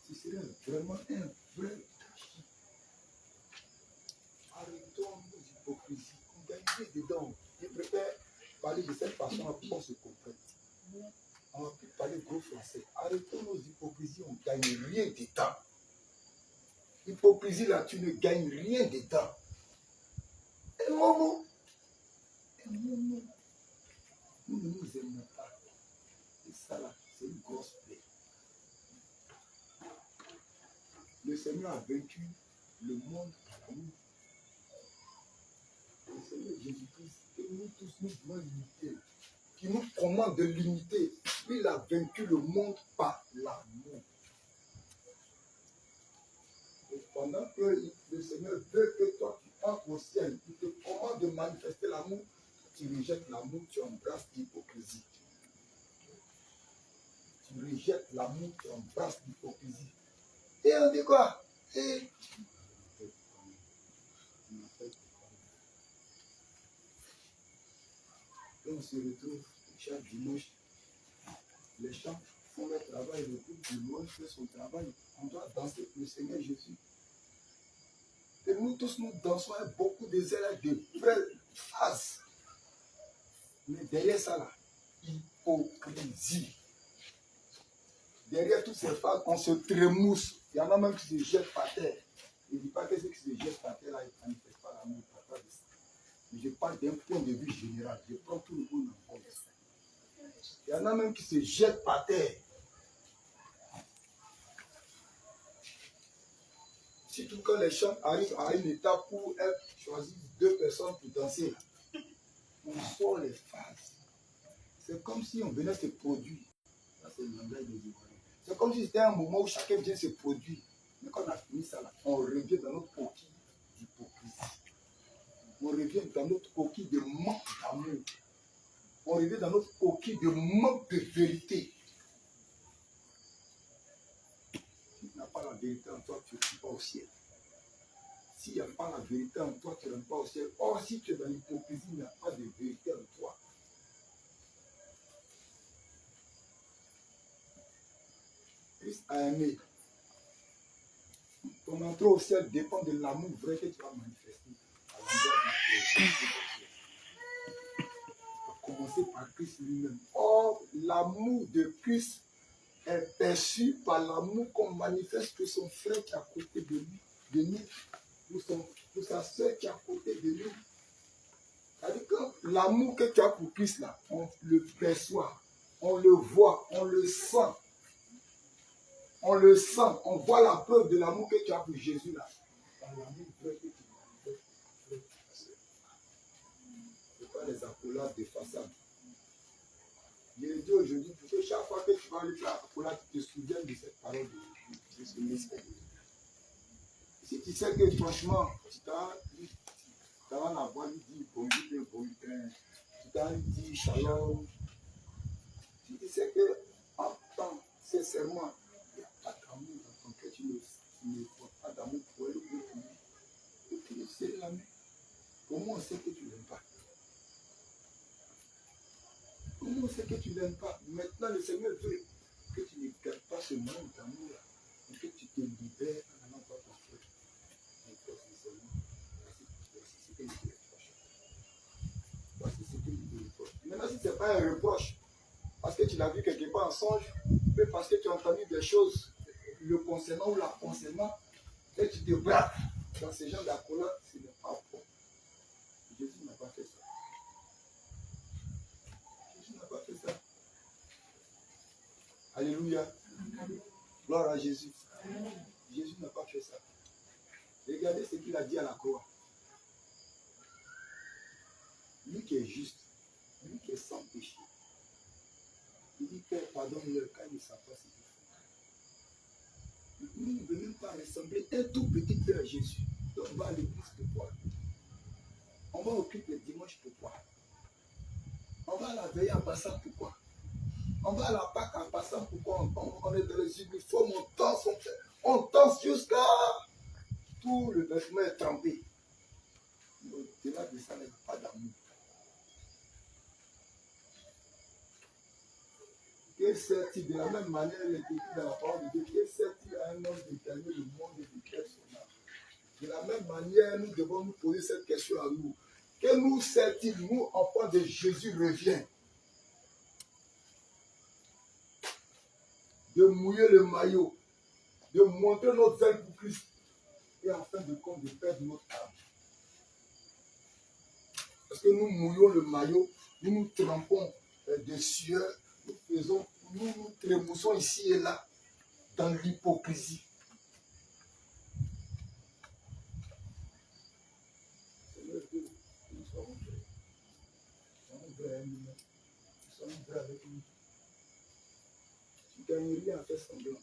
Ce serait vraiment un vrai gâchis. Arrêtons nos hypocrisies. On gagne dedans. Je préfère parler de cette façon pour qu'on se comprenne. On va plus parler gros français. Arrêtons nos hypocrisies, on ne gagne rien dedans. Hypocrisie là, tu ne gagnes rien dedans. Et Momo, nous ne nous aimons pas. Et ça là, c'est une grosse plaie. Le Seigneur a vaincu le monde par l'amour. Le Seigneur Jésus-Christ, que nous tous nous devons l'imiter, qui nous commande de l'imiter. Lui, il a vaincu le monde par l'amour. Et pendant que le Seigneur veut que toi tu entres au ciel, il te commande de manifester l'amour, tu rejettes l'amour, tu embrasses l'hypocrisie. Tu rejettes l'amour, tu embrasses l'hypocrisie. Et on dit quoi? Et on se retrouve chaque dimanche. Les chants font leur travail, le groupe de louange fait son travail. On doit danser pour le Seigneur Jésus. Et nous tous, nous dansons avec beaucoup de zèle, avec de vraies phases. Mais derrière ça, là, hypocrisie. Derrière toutes ces phases, on se trémousse. Il y en a même qui se jettent par terre. Je ne dis pas que ceux qui se jettent par terre, là, ils ne manifestent pas l'amour. Mais je parle d'un point de vue général. Je prends tout le monde en compte. Il y en a même qui se jettent par terre. Surtout quand les chants arrivent à une étape où elles choisissent 2 personnes pour danser. On sort les phases. C'est comme si on venait se produire. Ça, c'est le langage des Ivoiriens. C'est comme si c'était un moment où chacun vient se produire. Mais quand on a fini ça, là, on revient dans notre coquille du dans notre coquille de manque d'amour. On revient dans notre coquille de manque de vérité. Si tu n'as pas la vérité en toi, tu ne suis pas au ciel. S'il n'y a pas la vérité en toi, tu ne rentres pas au ciel. Or, si tu es dans l'hypocrisie, il n'y a pas de vérité en toi. Christ a aimé. Ton entrée au ciel dépend de l'amour vrai que tu vas manifester à l'endroit de Dieu. À commencer par Christ lui-même. Or, l'amour de Christ est perçu par l'amour qu'on manifeste pour son frère qui est à côté de lui, de nous, pour sa soeur qui est à côté de nous. C'est-à-dire que l'amour que tu as pour Christ, là, on le perçoit, on le voit, on le sent. On le sent, on voit la preuve de l'amour que tu as pour Jésus là. Dans l'amour vrai que tu manifestes. Ce n'est pas les accolades de façade. Je le dis aujourd'hui, parce que chaque fois que tu vas aller faire l'accolade, tu te souviens de cette parole de ce mystère. Si tu sais que franchement, tu t'as la voix, lui dit bonjour, tu t'as dit shalom. Si tu sais que en tant sincèrement, il n'y a pas d'amour dans ton cœur, tu ne vois pas d'amour pour elle ou pour lui. Et tu le sais la main. Comment on sait que tu ne l'aimes pas? Comment on sait que tu ne l'aimes pas? Maintenant, le Seigneur veut que tu ne gardes pas ce manque d'amour-là, mais que tu te libères en allant voir ton frère. Voici ce que il te reproche. Maintenant, si ce n'est pas un reproche, parce que tu l'as vu quelque part en songe, mais parce que tu as entendu des choses le concernant ou la concernant, et tu te braques dans ce genre d'accolade, ce n'est pas bon. Jésus n'a pas fait ça. Jésus n'a pas fait ça. Alléluia. Gloire à Jésus. Jésus n'a pas fait ça. Regardez ce qu'il a dit à la croix. Lui qui est juste, lui qui est sans péché. Il dit Père, pardonne-leur car ils ne savent pas ce qu'ils font. Nous ne voulons même pas ressembler un tout petit peu à Jésus. Donc on va à l'église pourquoi? On va au culte le dimanche pourquoi? On va à la veille en passant pourquoi? On va à la Pâque en passant pourquoi? On est dans les uniformes, on danse jusqu'à tout le vêtement est trempé. Au-delà de ça, il n'y a pas d'amour. Que sert-il de la même manière, il est écrit dans la parole de Dieu, que sert-il à un homme de gagner le monde et de perdre son âme? De la même manière, nous devons nous poser cette question à nous. Que nous sert-il, nous, enfants de Jésus, revient de mouiller le maillot, de montrer notre zèle pour Christ et en fin de compte de perdre notre âme. Parce que nous mouillons le maillot, nous nous trempons de sueur, nous trémoussons ici et là dans l'hypocrisie. Seigneur Dieu, nous sommes vrais. Nous sommes vrais à nous-mêmes. Nous sommes vrais avec nous. Tu ne gagnes rien à faire semblant.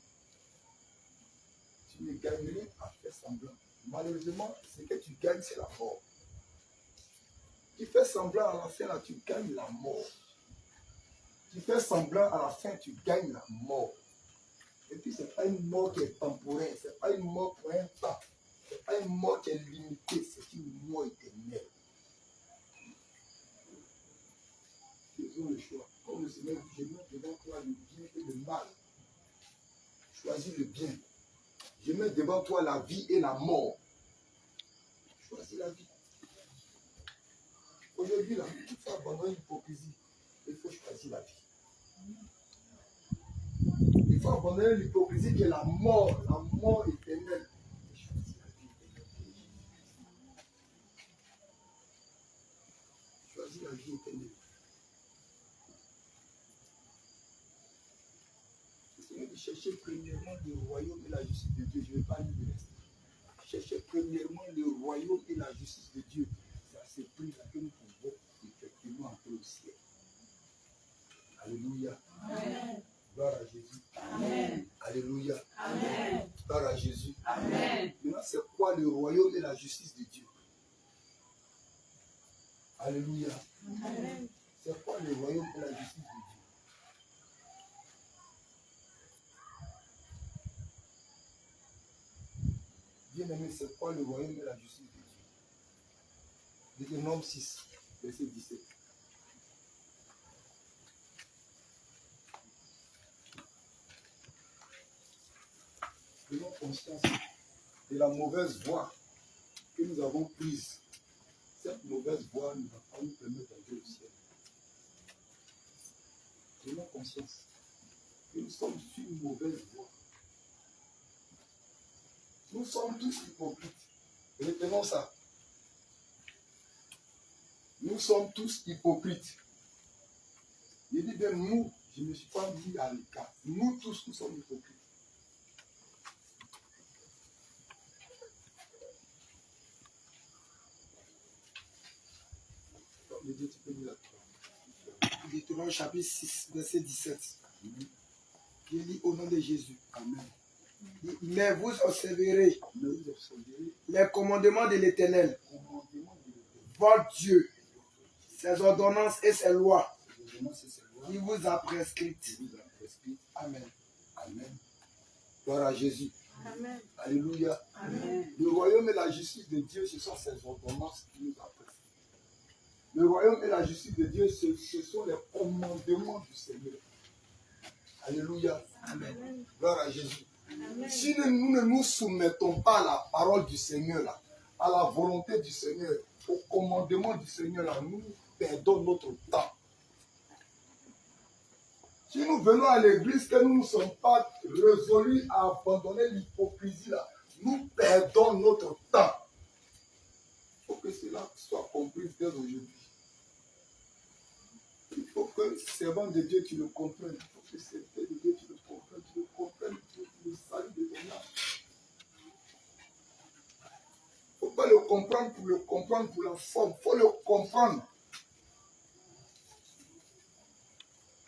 Tu ne gagnes rien à faire semblant. Malheureusement, ce que tu gagnes, c'est la mort. Tu fais semblant à la fin, là, tu gagnes la mort. Tu fais semblant à la fin, tu gagnes la mort. Et puis, ce n'est pas une mort qui est temporaire, ce n'est pas une mort pour un temps, ce n'est pas une mort qui est limitée, c'est une mort éternelle. Faisons le choix. Comme le Seigneur dit, je mets devant toi le bien et le mal. Choisis le bien. Je mets devant toi la vie et la mort. Choisis la vie. Aujourd'hui, là, il faut abandonner l'hypocrisie. Il faut choisir la vie. Il faut abandonner l'hypocrisie qui est la mort éternelle. Et choisir la vie éternelle. Choisir la vie éternelle. Le Seigneur dit chercher premièrement le royaume et la justice de Dieu. Je ne vais pas lire le reste. Chercher premièrement le royaume et la justice de Dieu. C'est à ce prix-là que nous pouvons effectivement entrer au ciel. Alléluia. Amen. Gloire à Jésus. Amen. Alléluia. Amen. Gloire à Jésus. Amen. Maintenant, c'est quoi le royaume et la justice de Dieu? Alléluia. C'est quoi le royaume et la justice de Dieu? Bien-aimé, c'est quoi le royaume et la justice de Dieu? Deutéronome 6, verset 17. Prenons conscience de la mauvaise voie que nous avons prise. Cette mauvaise voie ne va pas nous permettre d'entrer au ciel. Prenons conscience que nous sommes sur une mauvaise voie. Nous sommes tous hypocrites. Retenons ça. Nous sommes tous hypocrites. Je dis bien nous, je ne me suis pas mis à l'écart. Nous tous, nous sommes hypocrites. Deutéronome chapitre 6, verset 17. Je lis au nom de Jésus. Amen. Mais vous observerez les commandements de l'Éternel, votre Dieu, ses ordonnances et ses lois, qui vous a prescrites. Amen. Amen. Gloire à Jésus. Amen. Alléluia. Amen. Le royaume et la justice de Dieu, ce sont ses ordonnances qui nous a prescrites. Le royaume et la justice de Dieu, ce sont les commandements du Seigneur. Alléluia. Amen. Gloire à Jésus. Amen. Si nous ne nous soumettons pas à la parole du Seigneur, là, à la volonté du Seigneur, au commandement du Seigneur, là, nous perdons notre temps. Si nous venons à l'église, que nous ne sommes pas résolus à abandonner l'hypocrisie, là, nous perdons notre temps. Il faut que cela soit compris dès aujourd'hui. Il faut que, servant de Dieu, tu le comprennes. Il faut que, servant de Dieu, tu le comprennes le salut de ton âme. Il ne faut pas le comprendre pour la forme. Il faut le comprendre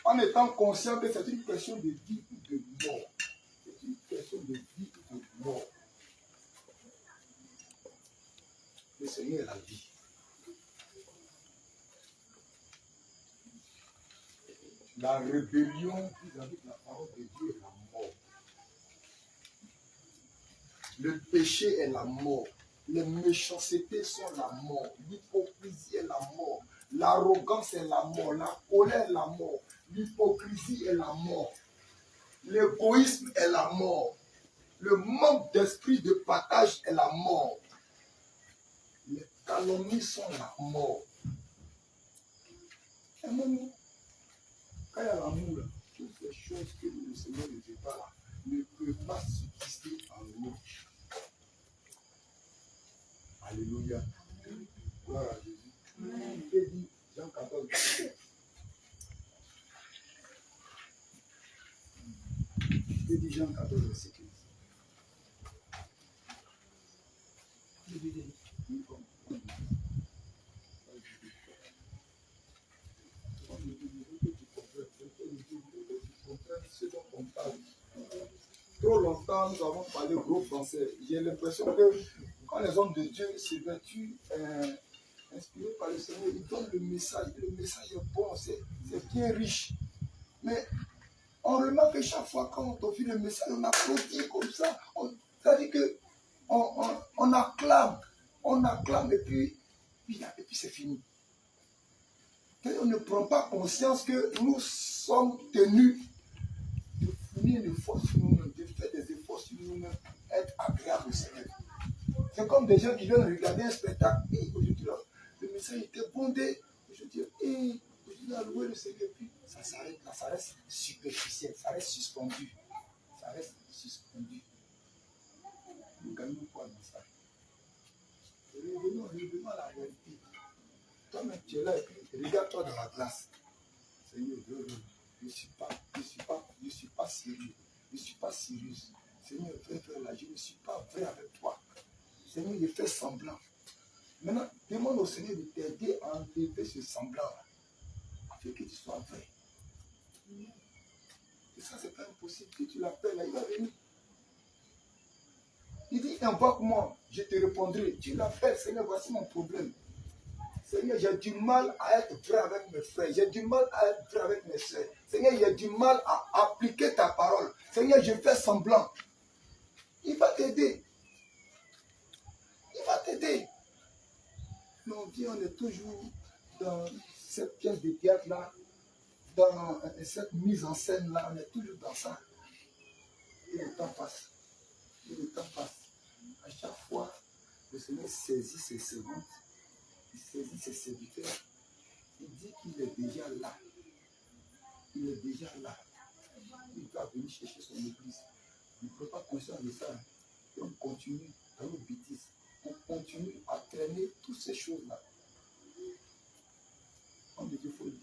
en étant conscient que c'est une question de vie ou de mort. C'est une question de vie ou de mort. Le Seigneur est la vie. La rébellion vis-à-vis de la parole de Dieu est la mort. Le péché est la mort. Les méchancetés sont la mort. L'hypocrisie est la mort. L'arrogance est la mort. La colère est la mort. L'hypocrisie est la mort. L'égoïsme est la mort. Le manque d'esprit de partage est la mort. Les calomnies sont la mort. Amen. Quand il y a l'amour, toutes ces choses que le Seigneur ne fait pas là, ne peuvent pas subsister en nous. Alléluia. Gloire à Jésus. Il dit Jean 14, verset 15. Il dit Jean 14, verset 15. Ce dont on parle. Trop longtemps, nous avons parlé gros français. J'ai l'impression que quand les hommes de Dieu s'évertuent, inspirés par le Seigneur, ils donnent le message. Le message est bon, c'est bien riche. Mais on remarque que chaque fois quand on fait le message, on applaudit comme ça. C'est-à-dire qu'on acclame et puis c'est fini. Et on ne prend pas conscience que nous sommes tenus de fournir une force sur nous-mêmes, de faire des efforts sur nous-mêmes, être agréables au Seigneur. C'est comme des gens qui viennent regarder un spectacle. Et aujourd'hui, le message était bondé. Aujourd'hui, on a loué le Seigneur. Puis ça s'arrête là, ça reste superficiel, ça reste suspendu. Ça reste suspendu. Nous gagnons quoi dans ça? Revenons à la réalité. Toi-même, tu es là et puis regarde-toi dans la glace. Seigneur, je ne suis pas sérieux. Je ne suis pas sérieux. Seigneur, frère, là, je ne suis pas vrai avec toi. Seigneur, je fais semblant. Maintenant, demande au Seigneur de t'aider à enlever ce semblant-là, afin que tu sois vrai. Et ça, c'est pas impossible. Que tu l'appelles, là, il va venir. Il dit, invoque-moi, je te répondrai. Tu l'appelles, Seigneur, voici mon problème. Seigneur, j'ai du mal à être vrai avec mes frères. J'ai du mal à être vrai avec mes soeurs. Seigneur, j'ai du mal à appliquer ta parole. Seigneur, je fais semblant. Il va t'aider. Il va t'aider. Mais on vit, on est toujours dans cette pièce de théâtre-là, dans cette mise en scène-là, on est toujours dans ça. Et le temps passe. Et le temps passe. À chaque fois, le Seigneur saisit ses servantes, il saisit ses serviteurs. Il dit qu'il est déjà là. Il est déjà là. Il va venir chercher son église. Il ne peut pas conscience de ça. Et on continue dans nos bêtises. On continue à traîner toutes ces choses-là. On dit qu'il faut lire.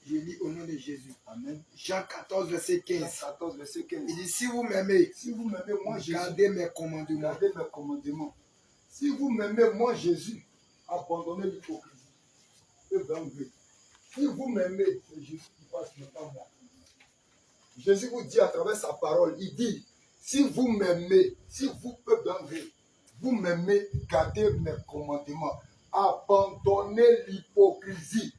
Je lis au nom de Jésus. Amen. Jean 14, verset 15. Jean 14, verset 15. Il dit, si vous m'aimez, Si vous m'aimez, moi Jésus, gardez mes commandements. gardez mes commandements. Si vous m'aimez, moi Jésus, abandonnez l'hypocrisie. Et ben oui. Si vous m'aimez, c'est Jésus qui passe, mais pas moi. Jésus vous dit à travers sa parole, il dit, si vous m'aimez, si vous vous m'aimez, gardez mes commandements. Abandonnez l'hypocrisie.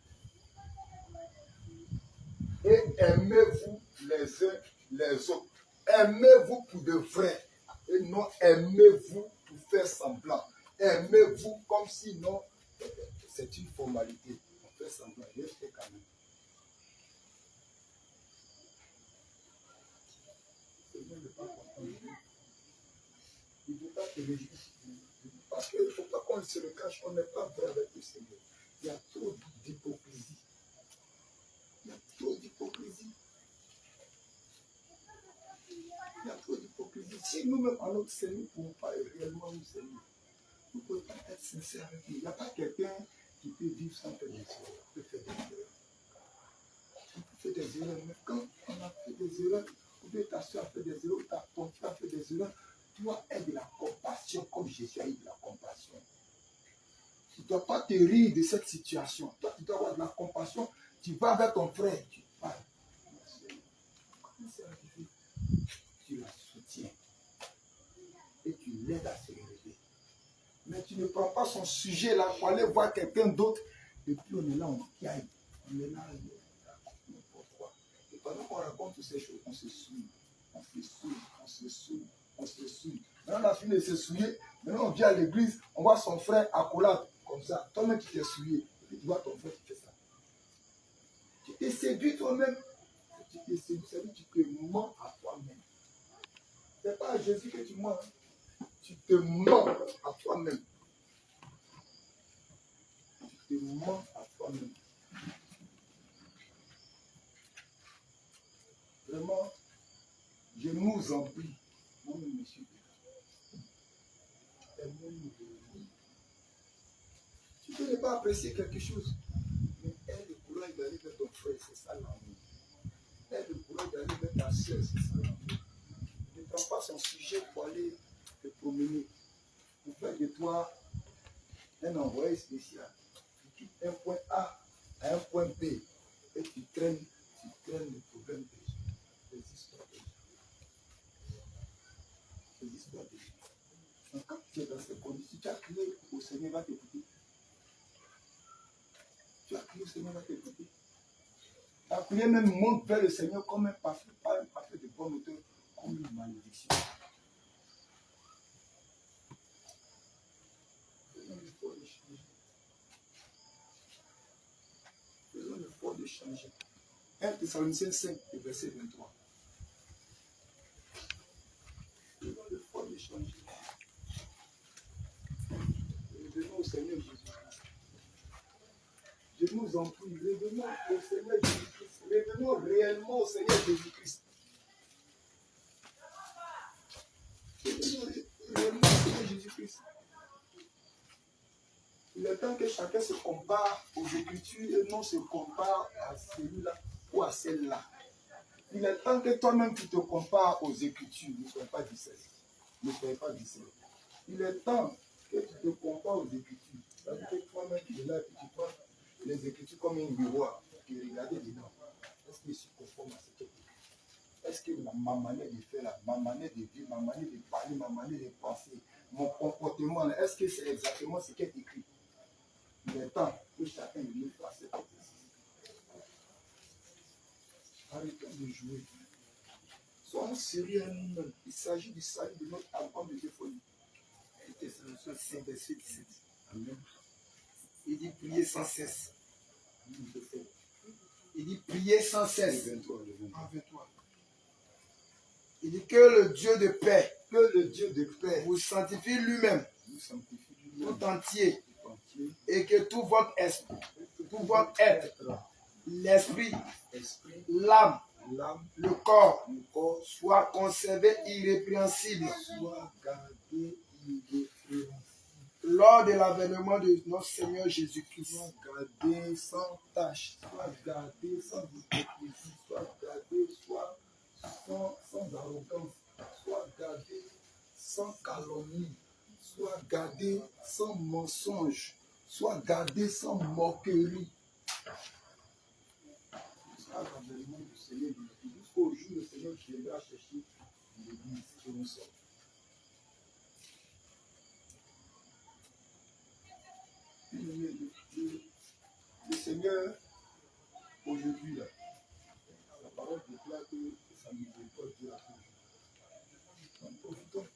Et aimez-vous les uns les autres. Aimez-vous pour de vrai. Et non aimez-vous pour faire semblant. Aimez-vous comme si non, c'est une formalité. On fait semblant, je fais quand même. Seigneur n'est pas content de nous. Il ne veut pas te réjouir. Parce qu'il ne faut pas qu'on se le cache, on n'est pas vrai avec le Seigneur. Il y a trop d'hypocrisie. Il y a trop d'hypocrisie. Il y a trop d'hypocrisie. Si nous-mêmes, en notre Seigneur, nous ne pouvons pas réellement nous servir, nous ne pouvons pas être sincères avec lui. Il n'y a pas quelqu'un qui peut vivre sans faire des erreurs. On peut faire des erreurs. On peut faire des erreurs. Mais quand on a fait des erreurs, ou bien ta soeur a fait des erreurs, ou ton frère a fait des erreurs, toi, aie de la compassion comme Jésus a eu de la compassion. Tu ne dois pas te rire de cette situation. Toi, tu dois avoir de la compassion. Tu vas vers ton frère, tu parles. Comment c'est arrivé? Tu la soutiens et tu l'aides à se relever. Mais tu ne prends pas son sujet là pour aller voir quelqu'un d'autre. Et puis on est là, on caille. On est là, n'importe quoi. Et pendant qu'on raconte toutes ces choses, on se souille. On se souille, on se souille, on se souille. Maintenant on a fini de se souiller. Maintenant on vient à l'église, on voit son frère accolade comme ça. Toi-même tu t'es souillé. Et puis tu vois ton frère qui fait ça. Tu t'es séduit toi-même. Tu t'es séduit, ça veut dire que tu te mens à toi-même. Ce n'est pas à Jésus que tu mens. Tu te mens à toi-même. Tu te mens à toi-même. Vraiment, je nous en prie, mon monsieur. Tu peux ne pas apprécier quelque chose, mais aie le courage d'aller vers ton frère, c'est ça l'amour. Aie le courage d'aller vers ta soeur, c'est ça l'amour. Ne prends pas son sujet pour aller te promener, pour faire de toi un envoyé spécial. Tu quittes un point A à un point B et tu traînes les problèmes des histoires de vie. Les histoires de vie. Donc quand tu es dans ces conditions, tu as crié au Seigneur, va t'écouter. Tu as crié au Seigneur, va t'écouter. Ta prière même monte vers le Seigneur comme un parfum, pas un parfum de bonne odeur, comme une malédiction. Faisons l'effort de changer. Faisons l'effort de changer. 1 Thessaloniciens 5, verset 23. Faisons l'effort de changer. Revenons au Seigneur Jésus-Christ. Je nous en prie, revenons au Seigneur Jésus-Christ. Revenons réellement au Seigneur Jésus-Christ. Revenons réellement au Seigneur Jésus-Christ. Il est temps que chacun se compare aux Écritures et non se compare à celui-là ou à celle-là. Il est temps que toi-même tu te compares aux Écritures. Ne soyez pas dissert. Ne soyez pas dissert. Il est temps que tu te compares aux Écritures. C'est-à-dire que toi-même tu es là et tu prends les Écritures comme un miroir. Tu regardes dedans. Est-ce que je suis conforme à cette écriture? Est-ce que ma manière de faire, ma manière de vivre, ma manière de parler, ma manière de penser, mon comportement, est-ce que c'est exactement ce qui est écrit? Il est temps que chacun de nous fasse cet exercice. Arrêtons de jouer. Soyons sérieux à nous-mêmes. Il s'agit du salut de notre âme de folie. Thessaloniciens 5, verset 17. Amen. Il dit prier sans cesse. Il dit prier sans cesse. Avec-toi. Il dit que le Dieu de paix Que le Dieu de paix vous sanctifie lui-même nous sanctifie tout entier tout entier. et que tout votre esprit, tout votre être, l'esprit, Esprit, l'âme, l'âme, le corps le corps soit conservé irrépréhensible soit gardé irrépréhensible. lors de l'avènement de notre Seigneur Jésus-Christ. Soit gardé sans tâche, soit gardé sans hypocrisie, soit gardé sans arrogance, soit gardé sans calomnie, soit gardé sans mensonge, soit gardé sans moquerie. C'est l'avènement du Seigneur jusqu'au jour où le Seigneur viendra chercher l'église que nous sommes. Le Seigneur, aujourd'hui, là, la parole déclare que sa miséricorde dure à toujours. Donc, profitons.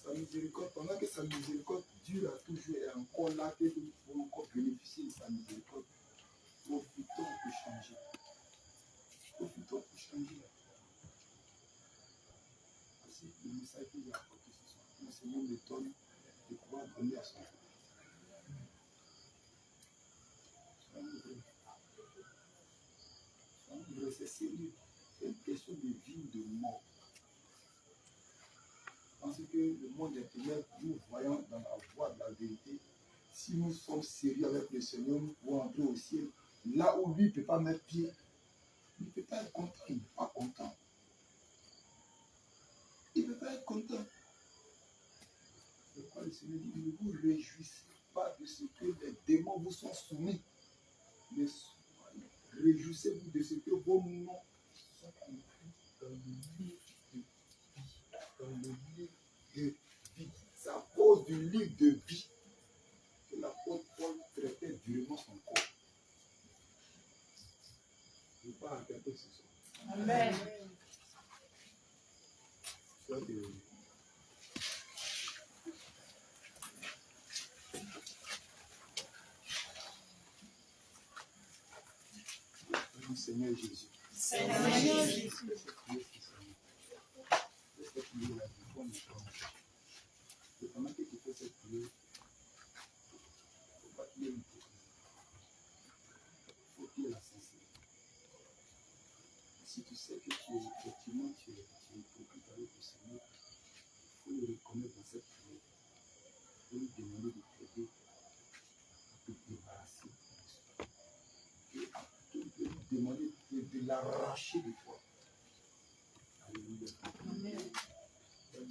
Sa miséricorde, pendant que sa miséricorde dure à toujours, et encore là que nous pouvons encore bénéficier de sa miséricorde, profitons pour changer. Profitons pour changer. C'est le message que j'ai apporté ce soir. Le Seigneur me donne de pouvoir donner à son peuple. C'est sérieux. C'est une question de vie ou de mort. Parce que le monde est ténèbres, nous voyons dans la voie de la vérité. Si nous sommes sérieux avec le Seigneur, nous pouvons entrer au ciel. Là où lui ne peut pas mettre pied, il ne peut pas être content. Il n'est pas content. Il ne peut pas être content. C'est pourquoi le Seigneur dit, ne vous réjouissez pas de ce que les démons vous sont soumis. Mais réjouissez-vous de ce que vos noms sont compris dans le livre de vie. Dans le livre de vie. C'est à cause du livre de vie que l'apôtre Paul traitait durement son corps. Je ne vais pas regarder ce soir. Amen. Soyez heureux. Seigneur Jésus. Seigneur Jésus. Et pendant que tu fais cette prière, il ne faut pas qu'il y ait une hypocrisie. Il faut qu'il y ait la sincérité. Si tu sais que tu es effectivement hypocrite avec le Seigneur, il faut le reconnaître dans cette prière. Il faut lui demander de t'aider à te débarrasser de demander de l'arracher de toi. Alléluia. Amen.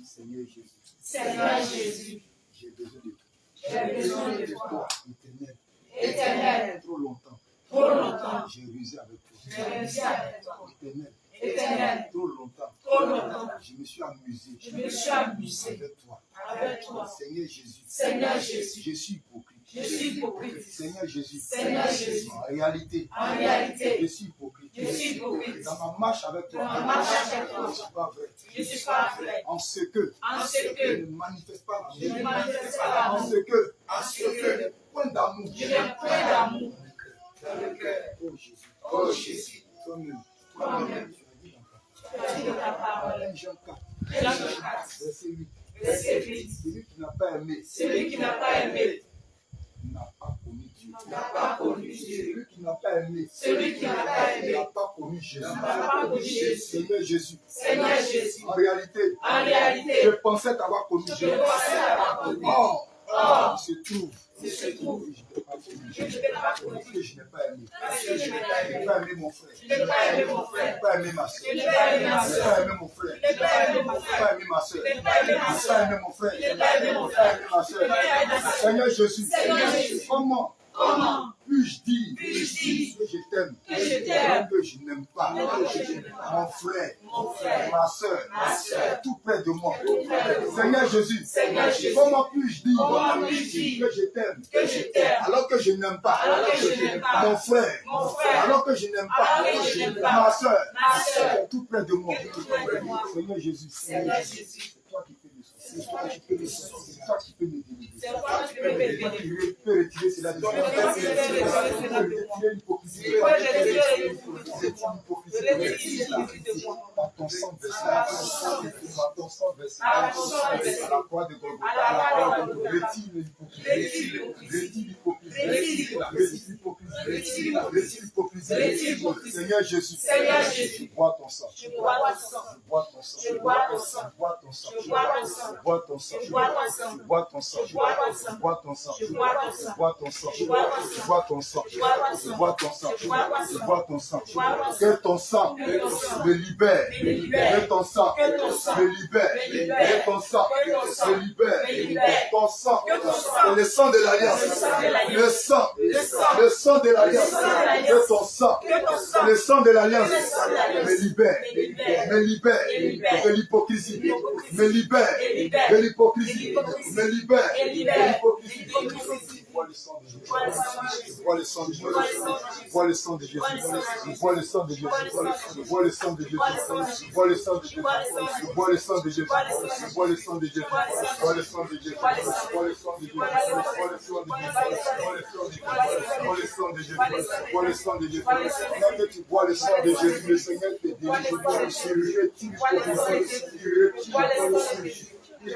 Seigneur Jésus. Seigneur Jésus. J'ai besoin de toi. J'ai besoin de toi. Éternel. Éternel. Trop longtemps. Trop longtemps. J'ai rusé avec toi. J'ai rusé avec toi. Éternel. Éternel. Trop longtemps. Trop longtemps. Je me suis amusé. Je me suis amusé avec toi. avec toi. Seigneur Jésus. Seigneur Jésus. Je suis hypocrite. Je suis hypocrite. Seigneur Jésus. Seigneur Jésus. En réalité. En réalité. Je suis hypocrite. Je suis hypocrite. Dans ma marche avec toi. Dans ma marche avec toi. Je ne suis pas vrai. Je ne suis pas vrai. En ce que. En ce Je que. ne manifeste pas. Je ne manifeste pas. En ce que. En ce que. Le point d'amour. Je n'ai point d'amour dans le cœur. Oh Jésus. Oh Jésus. Toi-même. Toi-même. Tu as dit dans ta parole. Jean 4. Jean 4. Verset 8. Verset 8. Celui qui n'a pas aimé. Celui qui n'a pas aimé. N'a pas connu Dieu. N'a pas connu Dieu. Celui qui n'a pas aimé. Celui qui n'a pas aimé. N'a pas connu Jésus. N'a pas connu Jésus. Seigneur Jésus. Seigneur Jésus. En réalité. En réalité. Je pensais t'avoir connu Jésus. Je pensais t'avoir connu. Or. Or. Il se trouve. Il se trouve. Je ne l'ai pas connu. Parce que je n'ai pas aimé. Parce que je n'ai pas Je aimé. n'ai pas aimé mon frère. Je n'ai pas aimé mon Je frère. n'ai pas aimé ma soeur. Je n'ai pas aimé ma Je n'ai soeur. pas aimé mon frère. Je n'ai pas aimé mon Je n'ai frère. pas aimé ma soeur. Je n'ai pas aimé ma Je n'ai pas soeur. aimé mon frère. Je n'ai pas aimé mon Je n'ai pas frère. aimé ma soeur. Je n'ai pas aimé ma soeur. Seigneur Jésus. Seigneur Jésus. Comment puis-je dire que je t'aime, alors que je n'aime pas mon frère, ma soeur, tout près de moi. Seigneur Jésus, comment puis-je dire que je t'aime, alors que je n'aime pas mon frère, alors que je n'aime pas ma soeur, tout près de moi. Seigneur Jésus, c'est toi qui peux c'est toi qui peux me sauver, c'est toi qui peux me délivrer. C'est toi qui peux retirer cela de moi. Tu peux retirer l'hypocrisie. Par ton sang versé, par ton sang versé, à la croix de Golgotha, retire l'hypocrisie. Seigneur Jésus, je bois ton sang. Je bois ton sang. Je bois ton sang. Je bois ton sang. Je bois ton sang. Je bois ton sang. Je bois ton sang. Je bois ton sang. Je bois ton sang. Je bois ton sang. Je bois ton sang. Que ton sang me libère. Que ton sang me libère. Que ton sang me libère. Ton sang, le sang de l'alliance. Le sang de l'alliance. Que ton sang, le sang de l'alliance me libère. Me libère de l'hypocrisie. Me libère de l'hypocrisie. Me libère de l'hypocrisie. Je vois le sang de Jésus. Je vois le sang de Jésus. Je vois le sang de Jésus. Je vois le sang de Jésus. Je vois le sang de Jésus. Je vois le sang de Jésus. Je vois le sang de Jésus. Je vois le sang de Jésus. Je vois le sang de Jésus. Je vois le sang de Jésus. Je vois le sang de Jésus. Je vois le sang de Jésus. Quand tu vois le sang de Jésus, le Seigneur te délivre. Il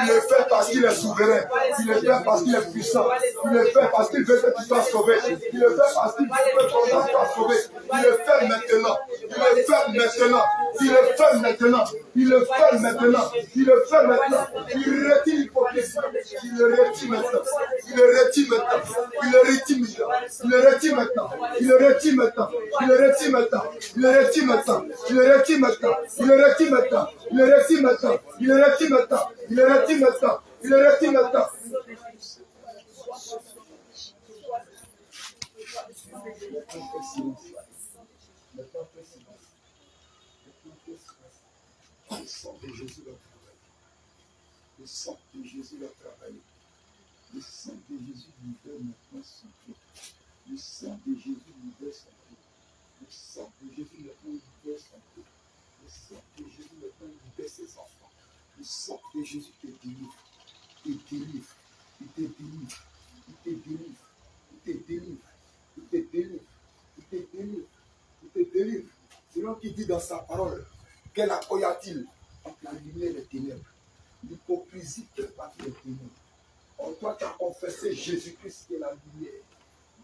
le fait parce qu'il est souverain. Il le fait parce qu'il est puissant. Il le fait parce qu'il veut que tu sois sauvé. Il le fait parce qu'il veut que ton âme soit sauvé. Il le fait maintenant. Il le fait maintenant. Il le fait maintenant. Il le fait maintenant. Il le fait maintenant. Il retire l'hypocrisie. Il le retire maintenant. Il le retire maintenant. Il le retire maintenant. Il le retire maintenant. Il le retire maintenant. Il le retire maintenant. Il le retire maintenant. Il le retire maintenant. Il le retire maintenant. Il le retire maintenant. Il le retire maintenant. Il le retire maintenant. Il le retire maintenant. Le sang de Jésus va travailler. Le sang de Jésus va travailler. Le sang de Jésus libère maintenant son cœur. Le sang de Jésus libère son cœur. Le sang de Jésus maintenant libère son cœur. Le sang de Jésus maintenant libère ses enfants. Le sang de Jésus te délivre. Il te délivre. Il te délivre. Il te délivre. Il te délivre. Il te délivre. Il te délivre. Il te délivre. C'est l'homme qui dit dans sa parole. Quel accord y a-t-il entre la lumière et les ténèbres? L'hypocrisie fait partie des ténèbres. En toi, tu as confessé Jésus-Christ qui est la lumière.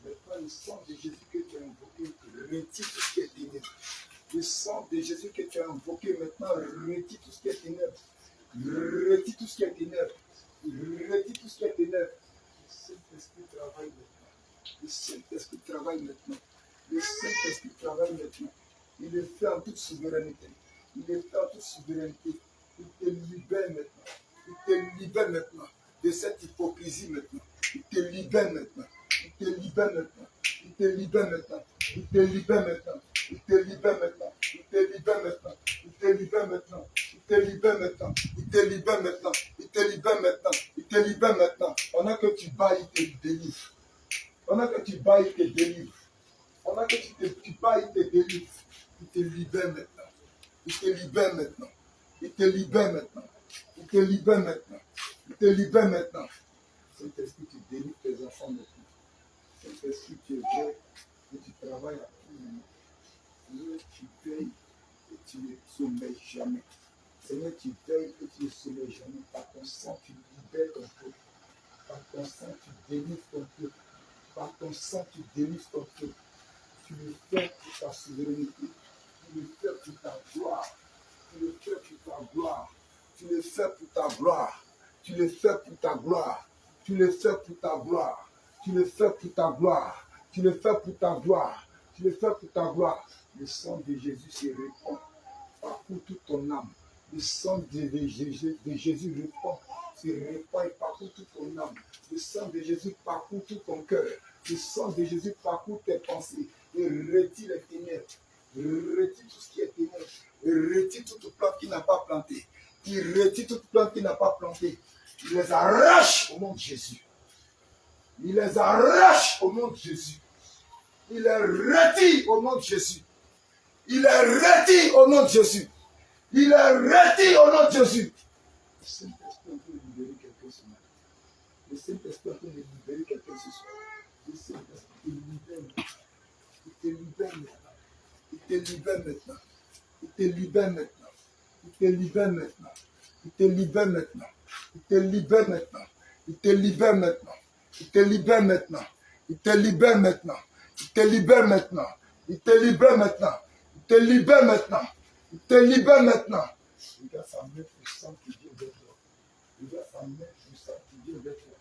Maintenant, le sang de Jésus que tu as invoqué retire tout ce qui est ténèbres. Le sang de Jésus que tu as invoqué maintenant retire tout ce qui est ténèbres. Retire tout ce qui est ténèbres. Retire tout ce qui est ténèbres. Le Saint-Esprit travaille maintenant. Le Saint-Esprit travaille maintenant. Le Saint-Esprit travaille maintenant. Il le fait en toute souveraineté. Il le fait en toute souveraineté. Il te libère maintenant. Il te libère maintenant de cette hypocrisie maintenant. Il te libère maintenant. Il te libère maintenant. Il te libère maintenant. Il te libère maintenant. Il te libère maintenant. Il te libère maintenant. Il te libère maintenant. Il te libère maintenant. Il te libère maintenant. Il te libère maintenant. Il te libère maintenant. Pendant que tu bats, il te délivre. Pendant que tu bats, il te délivre. Pendant que tu bats, il te délivre. Il te libère maintenant. Il te libère maintenant. Il te libère maintenant. Il te libère maintenant. Il te libère maintenant. Saint-Esprit, tu délivres tes enfants maintenant. Saint-Esprit, tu es vrai et tu travailles à tout moment. Seigneur, tu veilles et tu ne sommeilles jamais. Seigneur, tu veilles et tu ne sommeilles jamais. Par ton sang, tu libères ton peuple. Par ton sang, tu délivres ton peuple. Par ton sang, tu délivres ton peuple. Tu le fais pour ta souveraineté. Tu le fais pour ta gloire. Tu le fais pour ta gloire. Tu le fais pour ta gloire. Tu le fais pour ta gloire. Tu le fais pour ta gloire. Tu le fais pour ta gloire. Tu le fais pour ta gloire. Tu le fais pour ta gloire. Le sang de Jésus se répand parcourt toute ton âme. Le sang de Jésus répand se répand et parcourt toute ton âme. Le sang de Jésus parcourt tout ton cœur. Le sang de Jésus parcourt tes pensées et retire les ténèbres. Retire tout ce qui est ténèbres. Et retire toute plante qui n'a pas planté. Il retire toute plante qui n'a pas planté. Il les arrache au nom de Jésus. Il les arrache au nom de Jésus. Il les retire au nom de Jésus. Il les retire au nom de Jésus. Il les retire au nom de Jésus. Le Saint-Esprit peut libérer quelqu'un ce matin. Le Saint-Esprit peut libérer quelqu'un ce soir. Le Saint-Esprit te libère. Il te libère maintenant. Il te libère maintenant. Il te libère maintenant. Il te libère maintenant. Il te libère maintenant. Il te libère maintenant. Il te libère maintenant. Il te libère maintenant. Il te libère maintenant. Il te libère maintenant. Il te libère maintenant. Il te libère maintenant. Il te libère maintenant. Regarde sa main puissante qui vient vers toi. Regarde sa main puissante qui vient vers toi.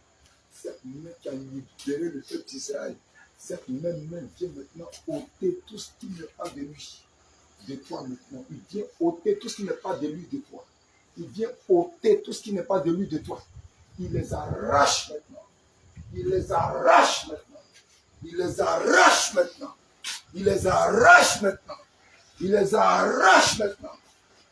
Cette main qui a libéré le peuple d'Israël. Cette même main vient maintenant ôter tout ce qui n'est pas de lui. De toi maintenant. Il vient ôter tout ce qui n'est pas de lui de toi. Il vient ôter tout ce qui n'est pas de lui de toi. Il les arrache maintenant. Il les arrache maintenant. Il les arrache maintenant. Il les arrache maintenant. Il les arrache maintenant.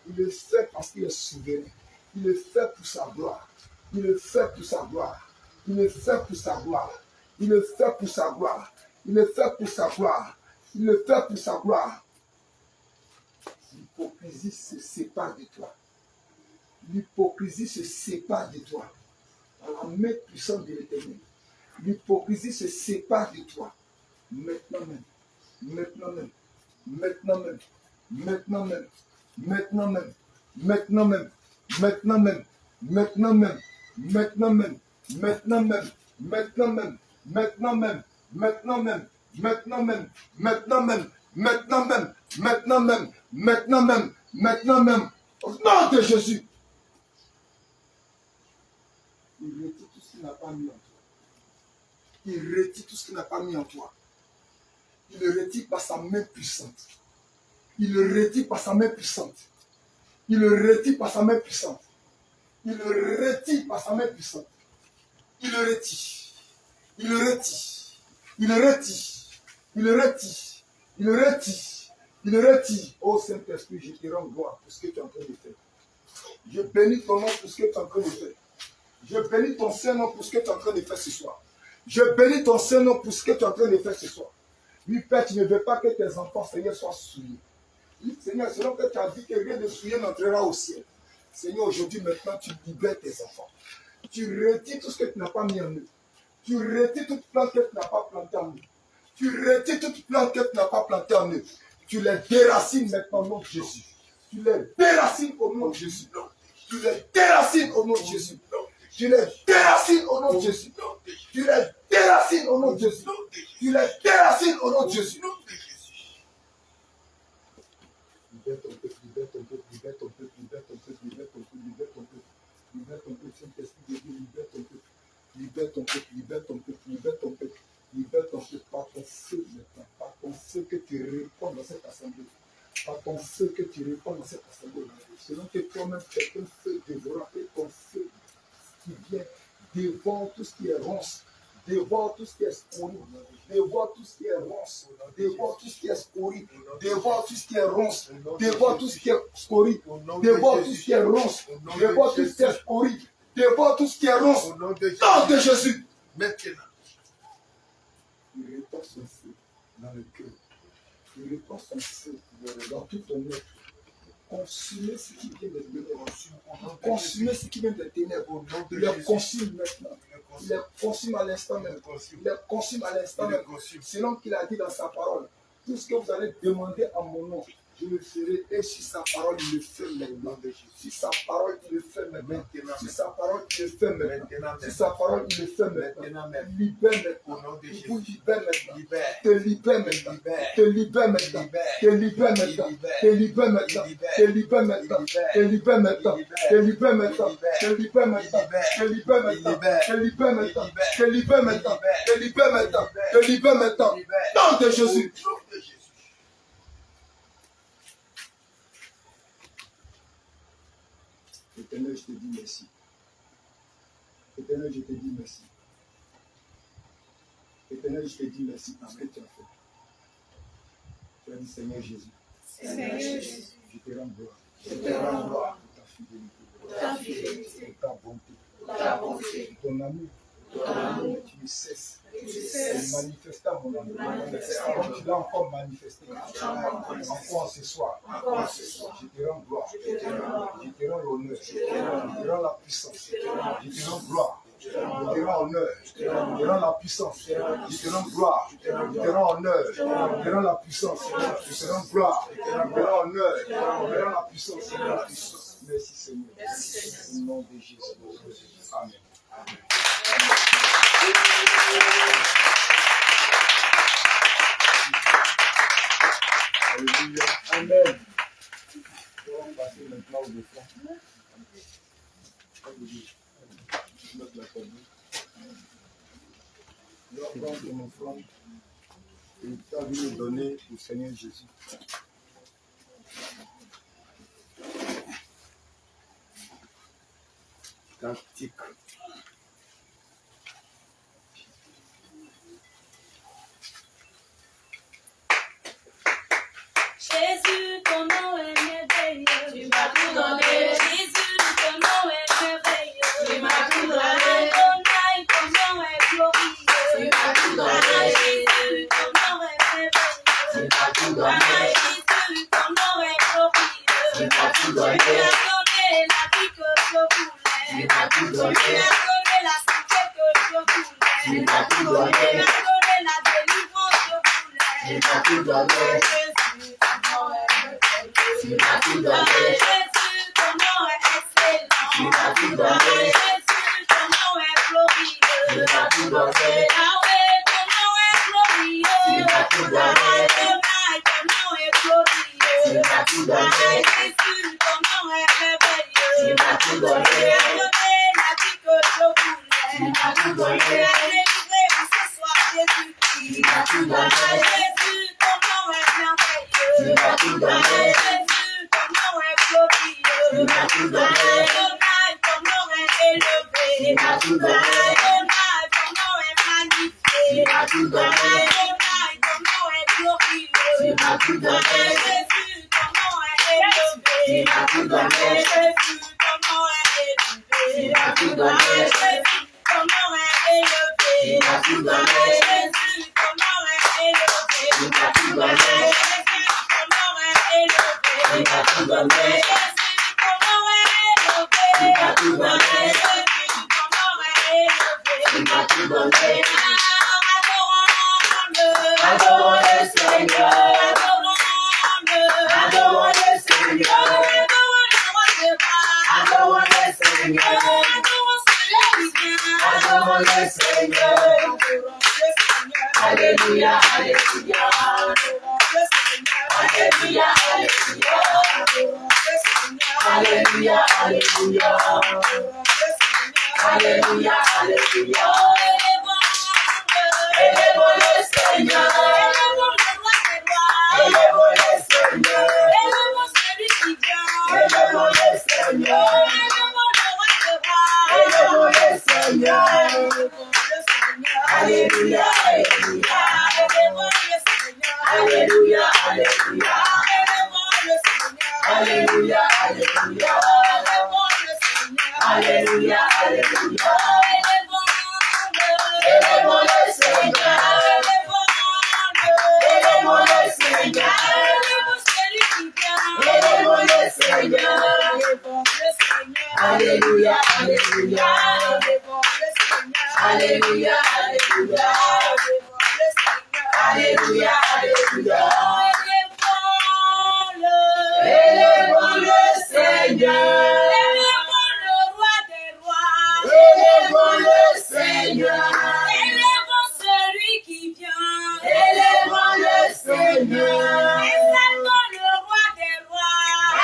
Il le fait parce qu'il est souverain. Il le fait pour sa gloire. Il le fait pour sa gloire. Il le fait pour sa gloire. Il le fait pour sa gloire. Il le fait pour sa gloire. Il le fait pour sa gloire. L'hypocrisie se sépare de toi. L'hypocrisie se sépare de toi. Dans la main puissante de l'Éternel. L'hypocrisie se sépare de toi. Maintenant même. Maintenant même. Maintenant même. Maintenant même. Maintenant même. Maintenant même. Maintenant même. Maintenant même. Maintenant même. Maintenant même. Maintenant même. Maintenant même. Maintenant même. Maintenant même. Maintenant même. Maintenant même. Maintenant même. Maintenant même. Maintenant même. Au nom de Jésus. Il retire tout ce qui n'a pas mis en toi. Il retire tout ce qui n'a pas mis en toi. Il le retire par sa main puissante. Il le retire par sa main puissante. Il le retire par sa main puissante. Il le retire par sa main puissante. Il le retire. Il le retire. Il le retire. Il le retire. Il le retire. Il le retire. Oh Saint-Esprit, je te rends gloire pour ce que tu es en train de faire. Je bénis ton nom pour ce que tu es en train de faire. Je bénis ton Saint-Nom pour ce que tu es en train de faire ce soir. Je bénis ton Saint-Nom pour ce que tu es en train de faire ce soir. Oui, Père, tu ne veux pas que tes enfants, Seigneur, soient souillés. Oui, Seigneur, selon que tu as dit que rien de souillé n'entrera au ciel. Seigneur, aujourd'hui, maintenant, tu libères tes enfants. Tu retires tout ce que tu n'as pas mis en eux. Tu retires toute plante que tu n'as pas plantée en eux. Tu retires toute plante que tu n'as pas plantée en eux. Tu les déracines maintenant au nom de Jésus. Tu les déracines au nom de Jésus. Tu les déracines au nom de Jésus. Tu les déracines au nom de Jésus. Tu les déracines au nom de Jésus. Tu les déracines au nom de Jésus. Libère ton peuple, libère ton peuple, libère ton peuple, libère ton peuple, libère ton peuple, libère ton peuple. Libère ton peuple, Saint-Esprit de Dieu, libère ton peuple. Libère ton peuple, libère ton peuple, libère ton peuple. Libère ton peuple par ton feu maintenant, par ton feu que tu répands dans cette assemblée. Par ton feu que tu répands dans cette assemblée. Selon que toi-même, tu es un feu dévorant et ton feu qui vient dévore tout ce qui est ronce, dévore tout ce qui est scorie, dévore tout ce qui est ronce, dévore tout ce qui est scorie, dévore tout ce qui est ronce, dévore tout ce qui est scorie, dévore tout ce qui est ronce, dévore tout ce qui est scorie, dévore tout ce qui est ronce, au nom de Jésus. Maintenant, il répand son feu dans le cœur, il répand son feu dans tout ton être. Consumer ce qui vient de ténèbres. Consumer ce qui vient de ténèbres. Il les consume maintenant. Il les consume à l'instant même. Il les consume à l'instant même. Selon qu'il a dit dans sa parole, tout ce que vous allez demander en mon nom, je le ferai. Et si sa parole, il le fait maintenant. Si sa parole, il le fait maintenant. Si sa parole, il le fait maintenant. Si sa parole, il le fait maintenant. Libère maintenant. Il vous libère maintenant. Te libère maintenant. Te libère maintenant. Te libère maintenant. Te libère maintenant. Te libère maintenant. Te libère maintenant. Te libère maintenant. Te libère maintenant. Te libère maintenant. Te libère maintenant. Te libère maintenant. Te libère maintenant. Te libère maintenant. Nom de Jésus. Éternel, je te dis merci. Éternel, je te dis merci. Éternel, je te dis merci pour ce que tu as fait. Tu as dit, Seigneur Jésus. Seigneur Jésus. Je te rends gloire. Je te rends gloire. Pour ta fidélité. Ta fidélité. Pour ta bonté. Pour ta bonté. Ton amour. Ton amour. Tu ne cesses. Tu cesses. De manifester mon amour. Tu l'as encore manifesté. Encore ce soir. Encore ce soir. Je te rends gloire. Je te rends gloire. Je te rends l'honneur. Je te rends la puissance. Je te rends Je te rends gloire. Je te rends Je te rends honneur. Je te rends la puissance. Je te rends gloire. Je te rends honneur. Je te rends la puissance. Je te rends gloire. Je te rends honneur. Je te rends la puissance. Merci Seigneur. Au nom de Jésus. Amen. Alléluia. Amen. On va passer maintenant au défunt. Mettre la table. Je vais prendre mon offrande et tu as vu le donner au Seigneur Jésus. Cantique. Jésus, ton nom est merveilleux. Tu m'as tout donné. Jésus, ton nom est merveilleux. Tu m'as tout donné. Adonai, ton nom est glorieux. Tu m'as tout donné. Jésus, ton nom est merveilleux. Tu m'as tout donné. Jésus, ton nom est glorieux. Tu m'as tout donné. Tu m'as donné la vie que je voulais. Tu m'as tout donné. Tu m'as donné la santé que je voulais. Tu m'as tout donné. Tu m'as donné la délivrance que je voulais. Tu m'as tout donné. Tu m'as tout donné. Jésus, ton nom est excellent. Tu m'as tout donné. Jésus, ton nom est glorieux. Tu m'as tout donné. Yahweh, ton nom est glorieux. Tu m'as tout donné. Adonai, ton nom est glorieux. Tu m'as tout donné. Jésus, ton nom est merveilleux. Tu m'as tout donné. Tu m'as donné la vie que je voulais. Tu m'as tout donné. Tu m'as délivré ce soir, Jésus-Christ. Tu m'as tout donné. Jésus, ton nom est merveilleux. Tu m'as tout donné. Jésus, ton nom est glorieux. Tu m'as tout donné. Adonai, ton nom est élevé. Tu m'as tout donné. Adonai, ton nom est magnifié. Tu m'as tout donné. Adonai, ton nom est glorieux. Tu m'as tout donné. Jésus, ton nom est élevé. Tu m'as tout donné. Jésus, ton nom est élevé. Tu m'as tout donné. Jésus, ton nom est élevé. Tu m'as tout donné. Jésus, ton nom est élevé. Tu m'as tout donné. Jésus, ton nom est élevé. Tu m'as tout donné. Jésus, ton nom est élevé. Tu m'as tout donné. Jésus, ton nom est élevé. Tu m'as tout donné. Adorons le Seigneur. Adorons le Seigneur. Adorons le Seigneur. Adorons le Seigneur. Alléluia, alléluia. Alléluia, alléluia. Alléluia, alléluia. Alléluia, alléluia. Élevons le Seigneur. Élevons le Seigneur. Élevons celui qui vient. Élevons le Seigneur. Élevons le Seigneur. Alléluia, alléluia. Alléluia, alléluia. Alléluia, alléluia. Alléluia, alléluia. Élevons le Seigneur. Élevons le Seigneur. Élevons le Seigneur. Alléluia, alléluia. Alléluia, alléluia. Alléluia, alléluia. Élevons le Seigneur. Élevons le roi des rois. Élevons le Seigneur. Élevons celui qui vient. Élevons le Seigneur. Exaltons le roi des rois.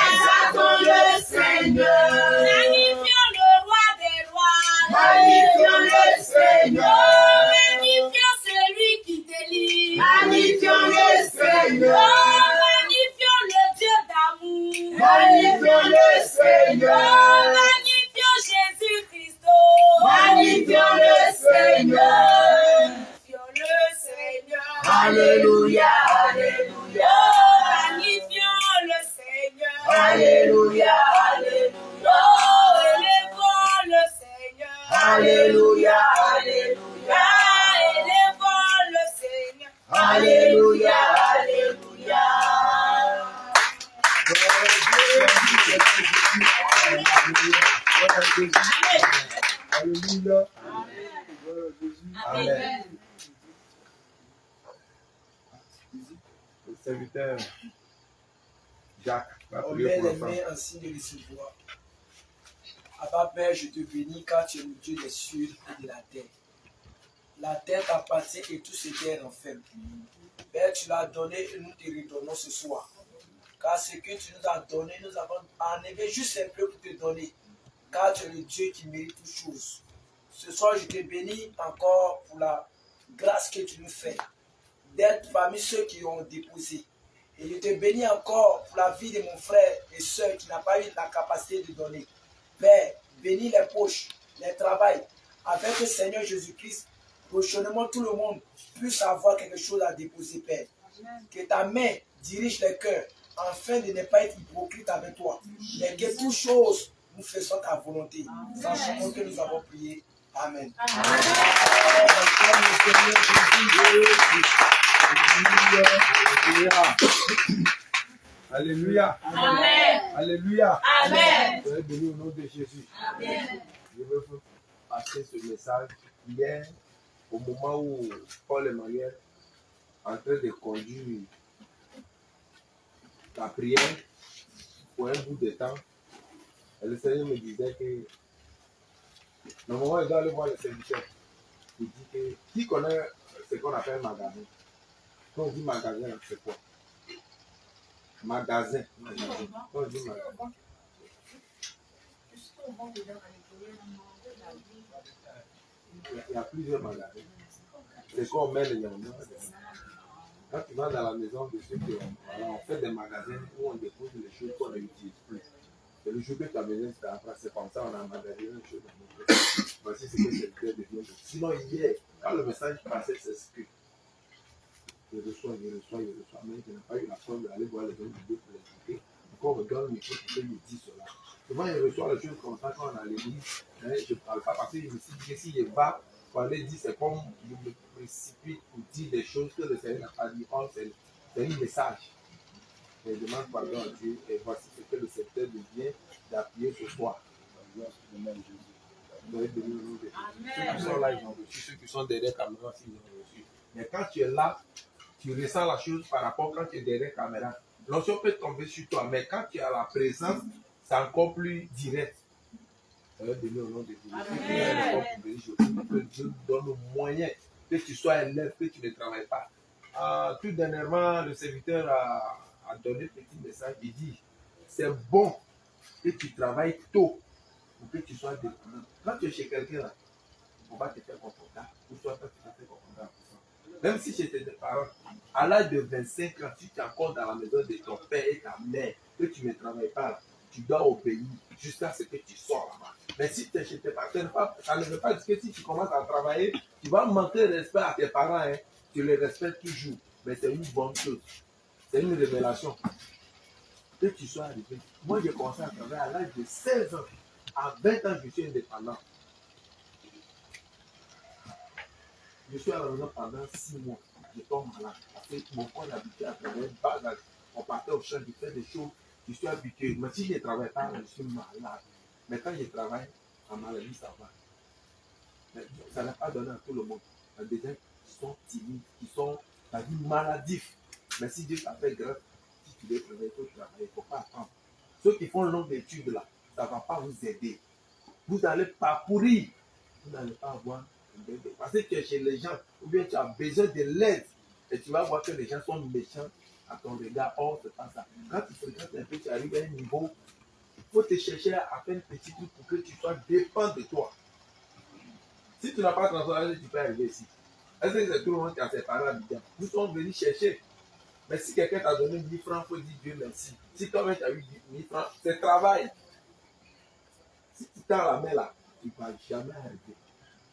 Exaltons le Seigneur. Magnifions le roi des rois. Magnifions le Seigneur. Magnifions celui qui délivre. Magnifions le Alléluia, Alléluia. Élevons le Seigneur. Alléluia, Alléluia. Alléluia. Amen. Amen. Le serviteur Jacques va On prier met pour les l'enfant. mains en signe de recevoir. Abba Père, je te bénis car tu es le Dieu des cieux et de la terre. La terre t'appartient et tout ce qui est renferme. Père, tu l'as donné et nous te redonnons ce soir. Car ce que tu nous as donné, nous avons enlevé juste un peu pour te donner. Car tu es le Dieu qui mérite toutes choses. Ce soir, je te bénis encore pour la grâce que tu nous fais d'être parmi ceux qui ont déposé. Et je te bénis encore pour la vie de mon frère et soeur qui n'a pas eu la capacité de donner. Père, bénis les poches, les travails, avec le Seigneur Jésus-Christ. Prochainement, tout le monde puisse avoir quelque chose à déposer, Père. Que ta main dirige les cœurs, afin de ne pas être hypocrite avec toi. Mais que toutes choses, nous faisons ta volonté. Sachant que nous avons prié. Amen. Alléluia. Amen. Alléluia. Amen. Soyez bénis au nom de Jésus. Amen. Je veux vous passer ce message hier, au moment où Paul et Marie en train de conduire la prière pour un bout de temps. Et le Seigneur me disait que normalement, il doit aller voir le serviteur. Il dit que qui connaît ce qu'on appelle magasin? Quand on dit magasin, c'est quoi? Magasin. Quand on dit magasin. Il y a plusieurs magasins. C'est quoi on met les gens. Quand tu vas dans la maison de ceux qui on fait des magasins où on dépose les choses qu'on n'utilise plus. Et le jour que tu as besoin, c'est comme ça, on a magasiné les choses. Voici ce que c'est le cœur de Dieu. Sinon, hier, quand le message passait, c'est ce que je reçois. Mais je n'ai pas eu la force d'aller voir les hommes de Dieu pour les expliquer. Encore, on regarde le micro pour qu'il me dise cela. Souvent, il reçoit les choses comme ça quand on a l'église. Je ne parle pas parce qu'il me dit que si je vais pour aller dire, c'est comme je me précipite pour dire des choses que le Seigneur n'a pas dit. Or, c'est un message. Et je demande pardon à Dieu. Et voici ce que le secteur vient d'appuyer ce soir. Vous avez béni au nom de Dieu. Ceux qui sont là, ils ont reçu. Ceux qui sont derrière la caméra, ils ont reçu. Mais quand tu es là, tu ressens la chose par rapport quand tu es derrière la caméra. L'onction peut tomber sur toi, mais quand tu as la présence, c'est encore plus direct. Vous avez béni au nom de Dieu. Que Dieu nous donne le moyen que tu sois un élève, que tu ne travailles pas. Tout dernièrement, le serviteur a donné un petit message. Il dit, c'est bon que tu travailles tôt pour que tu sois dépendant. Quand tu es chez quelqu'un, là, on va te faire confortable. Pour toi, tu vas te faire confortable. Même si chez tes parents, à l'âge de 25 ans, si tu es encore dans la maison de ton père et ta mère, que tu ne travailles pas là, tu dois obéir jusqu'à ce que tu sors là-bas. Mais si tu es chez tes parents, ça ne veut pas dire que si tu commences à travailler, tu vas manquer de respect à tes parents. Hein. Tu les respectes toujours. Mais c'est une bonne chose. C'est une révélation. Que tu sois arrivé. Moi, j'ai commencé à travailler à l'âge de 16 ans. À 20 ans, je suis indépendant. Je suis à la maison pendant 6 mois. Je tombe malade. Parce que mon corps est habitué à travailler. On partait au champ, je fais des choses. Je suis habitué. Mais si je ne travaille pas, je suis malade. Mais quand je travaille, en maladie, ça va. Mais ça n'a pas donné à tout le monde. Il y a des gens qui sont timides, qui sont maladifs. Mais si Dieu t'a fait grâce, si tu veux travailler, il faut travailler. Il ne faut pas attendre. Ceux qui font longue étude là, ça ne va pas vous aider. Vous n'allez pas pourrir. Vous n'allez pas avoir. Parce que tu es chez les gens, ou bien tu as besoin de l'aide, et tu vas voir que les gens sont méchants à ton regard. Or, c'est pas ça. Quand tu fréquentes un peu, tu arrives à un niveau, il faut te chercher à faire un petit truc pour que tu sois dépendant de toi. Si tu n'as pas transformé, tu peux arriver ici. Est-ce que c'est tout le monde qui a ses parents habitants? Nous sommes venus chercher. Mais si quelqu'un t'a donné 1000 francs, il faut dire Dieu merci. Si toi-même tu as eu 1000 francs, c'est travail. Si tu tends la main là, tu ne vas jamais arriver.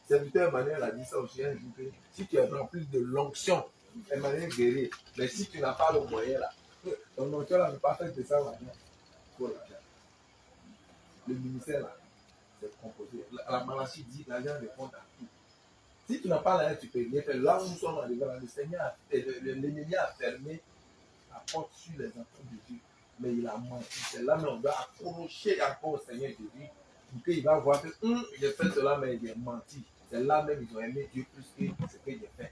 Le serviteur Emmanuel a dit ça aussi un jour que si tu es rempli de l'onction, Emmanuel guérit. Mais si tu n'as pas le moyen là, ton onction là ne peut pas faire de ça maintenant. Le ministère là, c'est composé. La Malachie dit l'argent répond à tout. Si tu n'as pas l'argent, tu peux rien faire. Là où nous sommes arrivés, le Seigneur, l'ennemi a fermé la porte sur les enfants de Dieu. Mais il a menti. C'est là, mais on doit accrocher encore au Seigneur Jésus pour qu'il va voir que j'ai fait cela, mais il a menti. C'est là même ils ont aimé Dieu plus que ce que j'ai fait.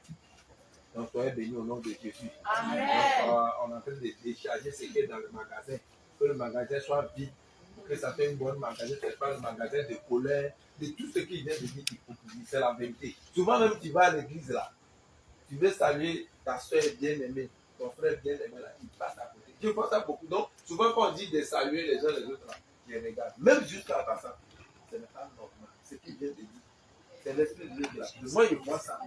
Donc, soyez bénis au nom de Jésus. Amen. Donc, on est en train de décharger ce qui est dans le magasin. Que le magasin soit vide. Que ça fait une bonne magasin. Ce n'est pas le magasin de colère. De tout ce qui vient de dire hypocrisie. C'est la vérité. Souvent même, tu vas à l'église là. Tu veux saluer ta soeur bien-aimée. Ton frère bien-aimé là. Il passe à côté. Je vois ça beaucoup. Donc, souvent quand on dit de saluer les uns les autres là, je regarde. Même jusqu'à passant. Ce n'est pas normal. Ce qui vient de dire. C'est l'esprit de Dieu qui l'a. Moi, je vois ça.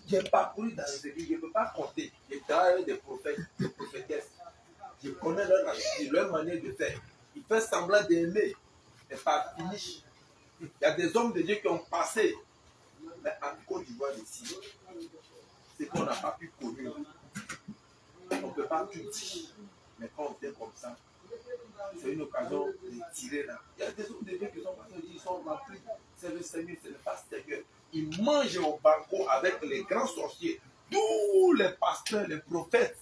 J'ai parcouru dans les églises, je ne peux pas compter. J'ai travaillé avec des prophètes, des prophétesses. Je connais leur attitude, leur manière de faire. Ils font semblant d'aimer, mais pas finish. Il y a des hommes de Dieu qui ont passé, mais en Côte d'Ivoire ici, c'est qu'on n'a pas pu connaître. On ne peut pas tout dire. Mais quand on fait comme ça, c'est une occasion de tirer là. Il y a des hommes de Dieu qui sont passés, ils sont remplis. C'est le Seigneur, c'est le pasteur. Ils mangent au banquet avec les grands sorciers. Tous les pasteurs, les prophètes,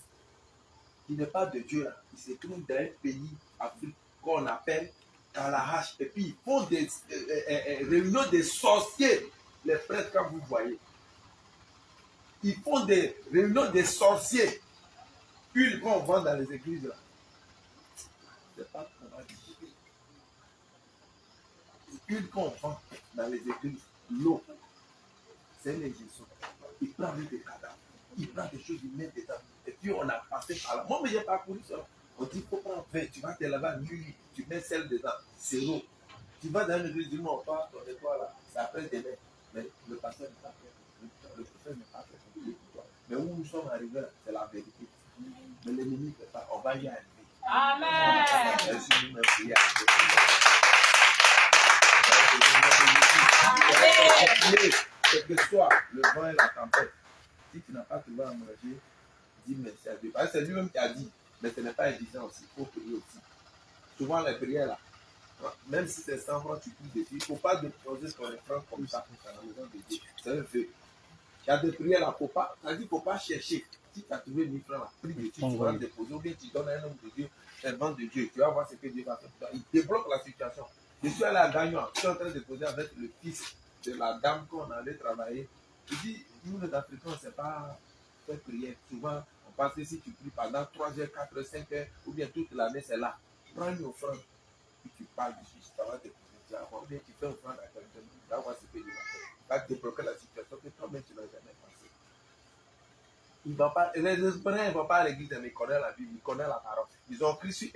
qui n'est pas de Dieu là. Ils se trouvent dans un pays africain qu'on appelle Kalahash. Et puis ils font des réunions de sorciers. Les prêtres, quand vous voyez. Ils font des réunions de sorciers. Puis quand on vend dans les églises là. C'est pas ce qu'on va dire. Puis quand on vend dans les églises, l'eau. C'est les Jésus. Il prend des cadavres. Il prend des choses, il met dedans. Et puis on a passé par là. Moi, mais j'ai parcouru ça. On dit, il faut prendre 20. Tu vas te laver à nuit. Tu mets celle dedans. C'est l'eau. Tu vas dans une église, tu dis, non, pas ton étoile là. C'est après demain. Mais le pasteur n'est pas fait. Le prophète n'est pas fait. Mais où nous sommes arrivés là, c'est la vérité. Mais l'ennemi ne fait pas. On va y arriver. Amen. Merci de me prier. Quel que soit le vent et la tempête, si tu n'as pas trouvé à manger, dis merci à Dieu. Parce que c'est lui-même qui a dit, mais ce n'est pas évident aussi, il faut prier aussi. Souvent les prières là, même si c'est 100 francs, tu pries dessus, il ne faut pas déposer ton écran comme ça dans la maison de Dieu. C'est un vœu. Il y a des prières là, il ne faut pas chercher. Si tu as trouvé 1000 francs là, prie dessus, tu vas le déposer, ou bien tu donnes à un homme de Dieu, un vent de Dieu, tu vas voir ce que Dieu va faire pour toi. Il débloque la situation. Je suis allé à Gagnon, je suis en train de poser avec le fils de la dame qu'on allait travailler. Je dis, nous les Africains, on ne sait pas faire prière. Souvent, on pense que si tu pries pendant 3 heures, 4 heures, 5 heures, ou bien toute l'année, c'est là. Prends une offrande, puis tu parles dessus, ça va te poser. Ou bien tu fais une offrande à quelqu'un, tu vas voir ce que Dieu va faire. Il va débloquer la situation que toi-même tu n'as jamais pensé. Il va pas, les Espagnols ne vont pas à l'église, mais ils connaissent la Bible, ils connaissent la parole. Ils ont écrit sur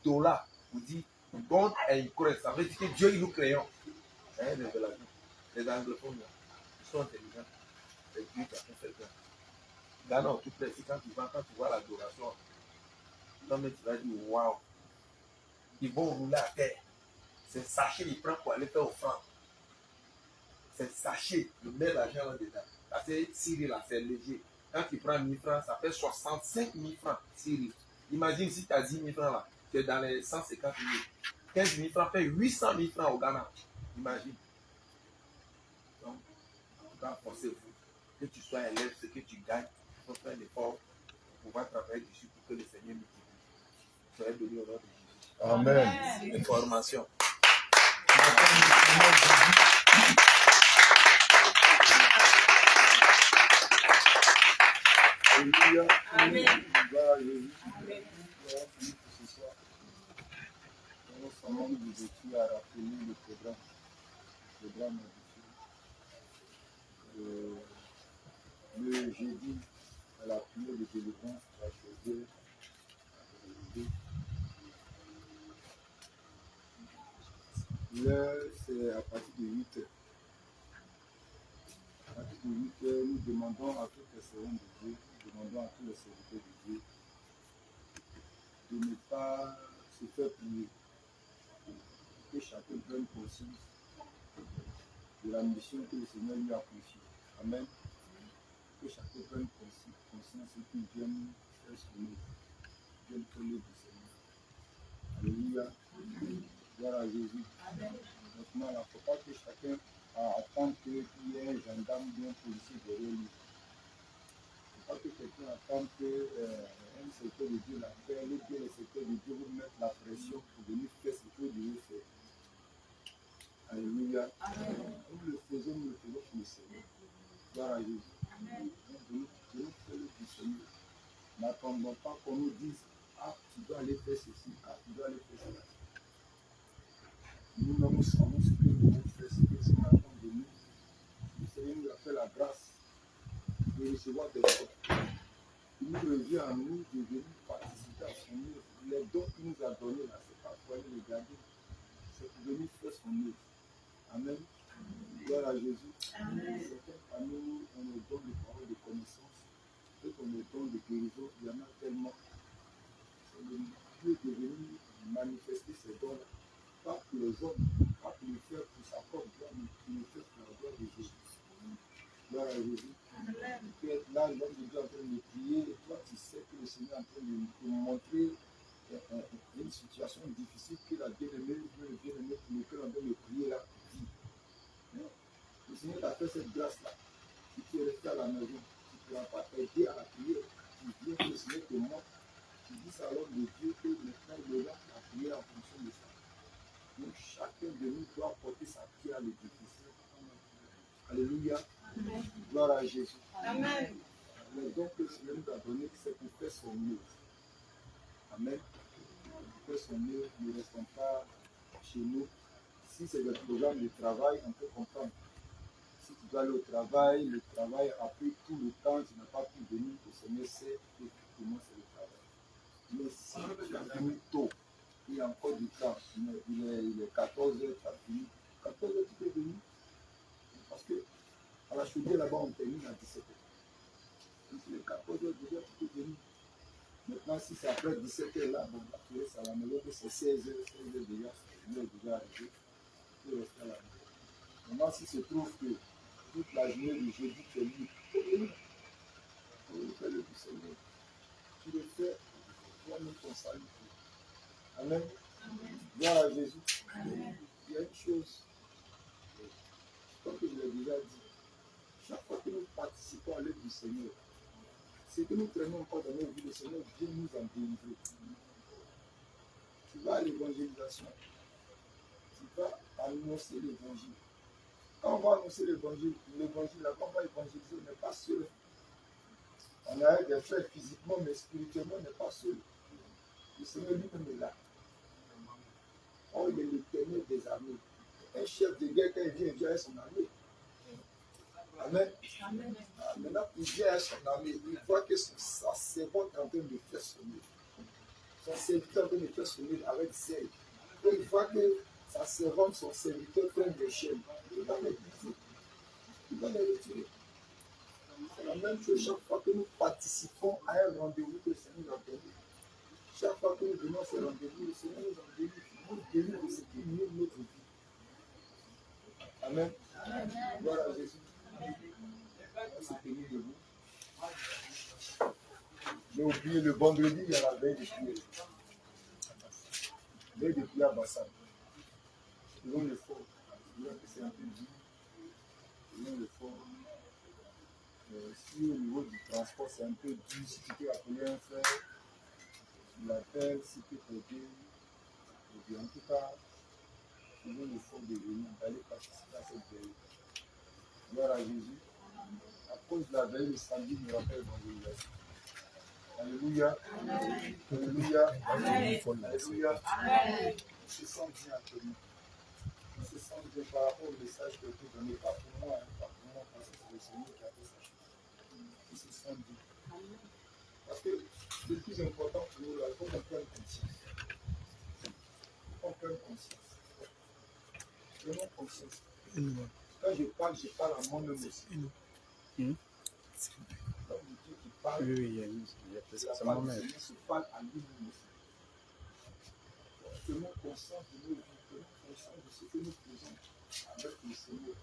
Dola, où dit God and Christ. Ça veut dire que Dieu, il nous créons. C'est une révélation. Les anglophones, ils sont intelligents. C'est Dieu qui a fait cette chose. Ghana, tout près, quand tu vois l'adoration, toi-même tu vas dire waouh. Ils vont rouler à terre. C'est sachet, ils prennent pour aller faire offrande. C'est sachet, ils mettent l'argent là-dedans. Parce que Syrie, là, c'est léger. Quand tu prends 1000 francs, ça fait 65 000 francs, Syrie. Imagine si tu as 10 000 francs là, tu es dans les 150 000. 15 000 francs fait 800 000 francs au Ghana. Imagine. Donc, en tout cas, forcez-vous. Que tu sois élève, ce que tu gagnes, il faut faire l'effort pour pouvoir travailler dessus pour que le Seigneur multiplie. Soyez bénis au nom de Jésus. Amen. Information. Alléluia. Amen. Ce soir, nous sommes de à rappeler le programme le jeudi à la prière de délivrance à choisir. L'heure, c'est à partir de 8 heures. À partir de 8 heures, nous demandons à tous les servants de Dieu, nous demandons à tous les serviteurs de Dieu de ne pas se faire prier. Que chacun prenne conscience de la mission que le Seigneur lui a confiée. Amen. Que chacun prenne conscience et qu'il vienne faire son œuvre. Vienne faire l'œuvre du Seigneur. Alléluia. Gloire à Jésus. Maintenant, il ne faut pas que chacun attende qu'il y ait un gendarme ou un policier derrière lui. Il ne faut pas que quelqu'un attende qu'un secteur de Dieu l'appelle, ou bien le secteur de Dieu vous mette la pression pour venir faire ce que vous devez faire. Alléluia. Nous le faisons pour le Seigneur. Gloire à Jésus. Nous faisons du Seigneur. N'attendons pas qu'on nous dise, ah, tu dois aller faire ceci, ah, tu dois aller faire cela. Nous-mêmes savons ce que nous devons faire, ce que le Seigneur attend de nous. Le Seigneur nous a fait la grâce de recevoir des dons. Il nous revient à nous de venir participer à son œuvre. Les dons qu'il nous a donnés là, c'est pas pour aller les garder, c'est pour venir faire son œuvre. Amen. Gloire à Jésus. Certains parmi nous, on nous donne des paroles de connaissance, d'autres on nous donne des guérisons. Il y en a tellement. C'est le Dieu de venir manifester ces dons-là. Pas pour les hommes, pas pour le faire pour sa propre gloire, mais pour le faire pour la gloire de Jésus. Gloire à Jésus. Tu es là, l'homme de Dieu en train de prier, et toi tu sais que le Seigneur est en train de te montrer une situation difficile que la bien-aimée, le bien-aimé pour lequel on doit le prier là, vit. Le Seigneur t'a fait cette grâce-là. Si tu es resté à la maison, tu ne pourras pas aider à la prière. Tu viens que le Seigneur te montre. Tu dis à l'homme de Dieu que maintenant il est là pour la prière en fonction de ça. Donc chacun de nous doit apporter sa pierre à l'édifice. Alléluia. Amen. Gloire à Jésus. Amen. Les dons que le Seigneur nous a donnés, c'est pour faire son œuvre. Amen. Pour faire son œuvre, ne restons pas chez nous. Si c'est le programme de travail, on peut comprendre. Si tu dois aller au travail, le travail a pris tout le temps, tu n'as pas pu venir, le Seigneur sait effectivement c'est le travail. Mais si tu as fini tôt, il y a encore du temps, il est 14h, tu as fini. 14h, tu peux venir. Parce que à la chaudière là-bas, on termine à 17h. Donc il est 14h, déjà, tu peux venir. Maintenant, si c'est après 17h là, bon, tu restes à la maison, c'est 16h, 16h déjà, c'est déjà arrivé. Tu peux rester à la maison. Maintenant, s'il se trouve que toute la journée du jeudi, tu es libre, tu peux venir. Tu peux faire le du Seigneur. Tu le fais, toi-même ton salut. Amen. Gloire à Jésus. Amen. Il y a une chose, comme je l'ai déjà dit, chaque fois que nous participons à l'œuvre du Seigneur, c'est que nous traînons encore dans nos vies, le Seigneur vient nous en délivrer. Tu vas à l'évangélisation, tu vas annoncer l'évangile. Quand on va annoncer l'évangile là, quand on va évangéliser, on n'est pas seul. On a des frères physiquement, mais spirituellement, on n'est pas seul. Le Seigneur lui-même est là. Oh, il est l'éternel des armées. Un chef de guerre, quand il vient avec son armée. Amen. Amen. Maintenant, il vient avec son armée. Il voit que sa servante est en train de faire son œuvre. Son serviteur est en train de faire son œuvre avec zèle. Donc, il voit que sa servante, son serviteur, prennent des chaînes. Il va les briser. Il va les retirer. C'est la même chose chaque fois que nous participons à un rendez-vous que le Seigneur nous a donné. Chaque fois que nous venons à ce rendez-vous, le Seigneur nous a donné. Nous délivre de ce qui nuit notre vie. Amen. Gloire à Jésus. C'est tenu debout. J'ai oublié le vendredi, il y a la veille de prière. Veille de prière à Bassam. Faisons l'effort. C'est un peu dur. Faisons l'effort. Si au niveau du transport c'est un peu dur, si tu peux appeler un frère, tu l'appelles, si tu peux t'aider. Et en tout cas, faisons l'effort de venir, d'aller participer à cette veille. Gloire à Jésus. À cause de la veille, le samedi nous rappelle l'évangélisation. Alléluia. Amen. Alléluia. Amen. Alléluia. Amen. On se sent bien actuellement. On se sent bien par rapport au message que tu donnes. Pas pour moi, pas pour moi, parce que c'est le Seigneur qui a fait ça. On se sent bien. Parce que le plus important pour nous, il faut qu'on prenne conscience. Il faut qu'on prenne conscience. Prenons conscience. Quand je parle à moi-même aussi. Comme Dieu qui parle, il y a se parle à lui-même aussi. Prenons conscience de nos vies, prenons conscience de ce que nous faisons avec le Seigneur.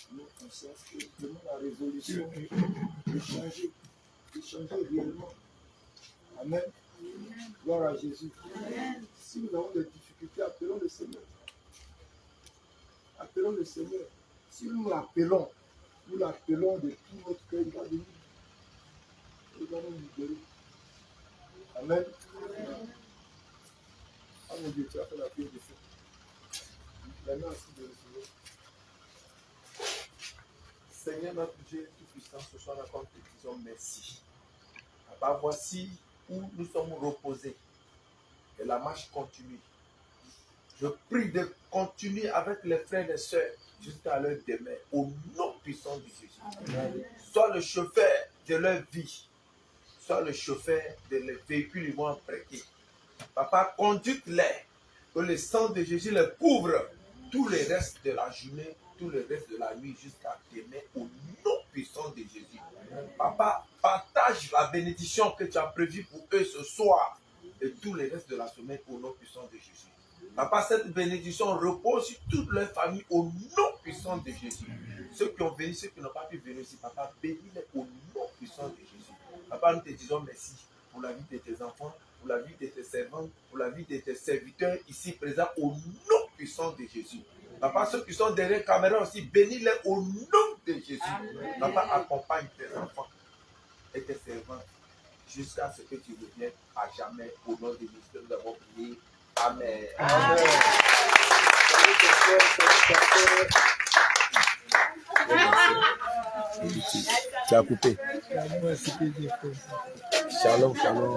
Prenons conscience et prenons la résolution de changer réellement. Amen. Gloire à Jésus. Si nous avons des difficultés, difficulté, appelons le Seigneur. Appelons le Seigneur. Si nous l'appelons de tout notre cœur, il va venir. Il va nous libérer. Amen. Ah mon Dieu, tu as fait la prière de feu. Maintenant, ainsi de recevoir. Seigneur notre Dieu tout-puissant, ce soir encore te disons merci. Papa, voici où nous sommes reposés. Et la marche continue. Je prie de continuer avec les frères et les sœurs jusqu'à leur demain, au nom puissant de Jésus. Amen. Sois le chauffeur de leur vie. Sois le chauffeur de les véhicules qu'ils vont emprunter. Papa, conduis-les. Que le sang de Jésus les couvre tout le reste de la journée, tout le reste de la nuit jusqu'à demain, au nom puissant de Jésus. Papa, partage la bénédiction que tu as prévue pour eux ce soir et tout le reste de la semaine au nom puissant de Jésus. Papa, cette bénédiction repose sur toute leur famille au nom puissant de Jésus. Ceux qui ont venu, ceux qui n'ont pas pu venir ici, Papa, bénis-les au nom puissant de Jésus. Papa, nous te disons merci pour la vie de tes enfants, pour la vie de tes servantes, pour la vie de tes serviteurs ici présents au nom puissant de Jésus. Papa, ceux qui sont derrière la caméra aussi, bénis-les au nom de Jésus. Amen. Papa, accompagne tes enfants et tes servants jusqu'à ce que tu reviennes à jamais au nom de Jésus que nous avons prié. Amen. Amen. Tu as coupé. Shalom, shalom.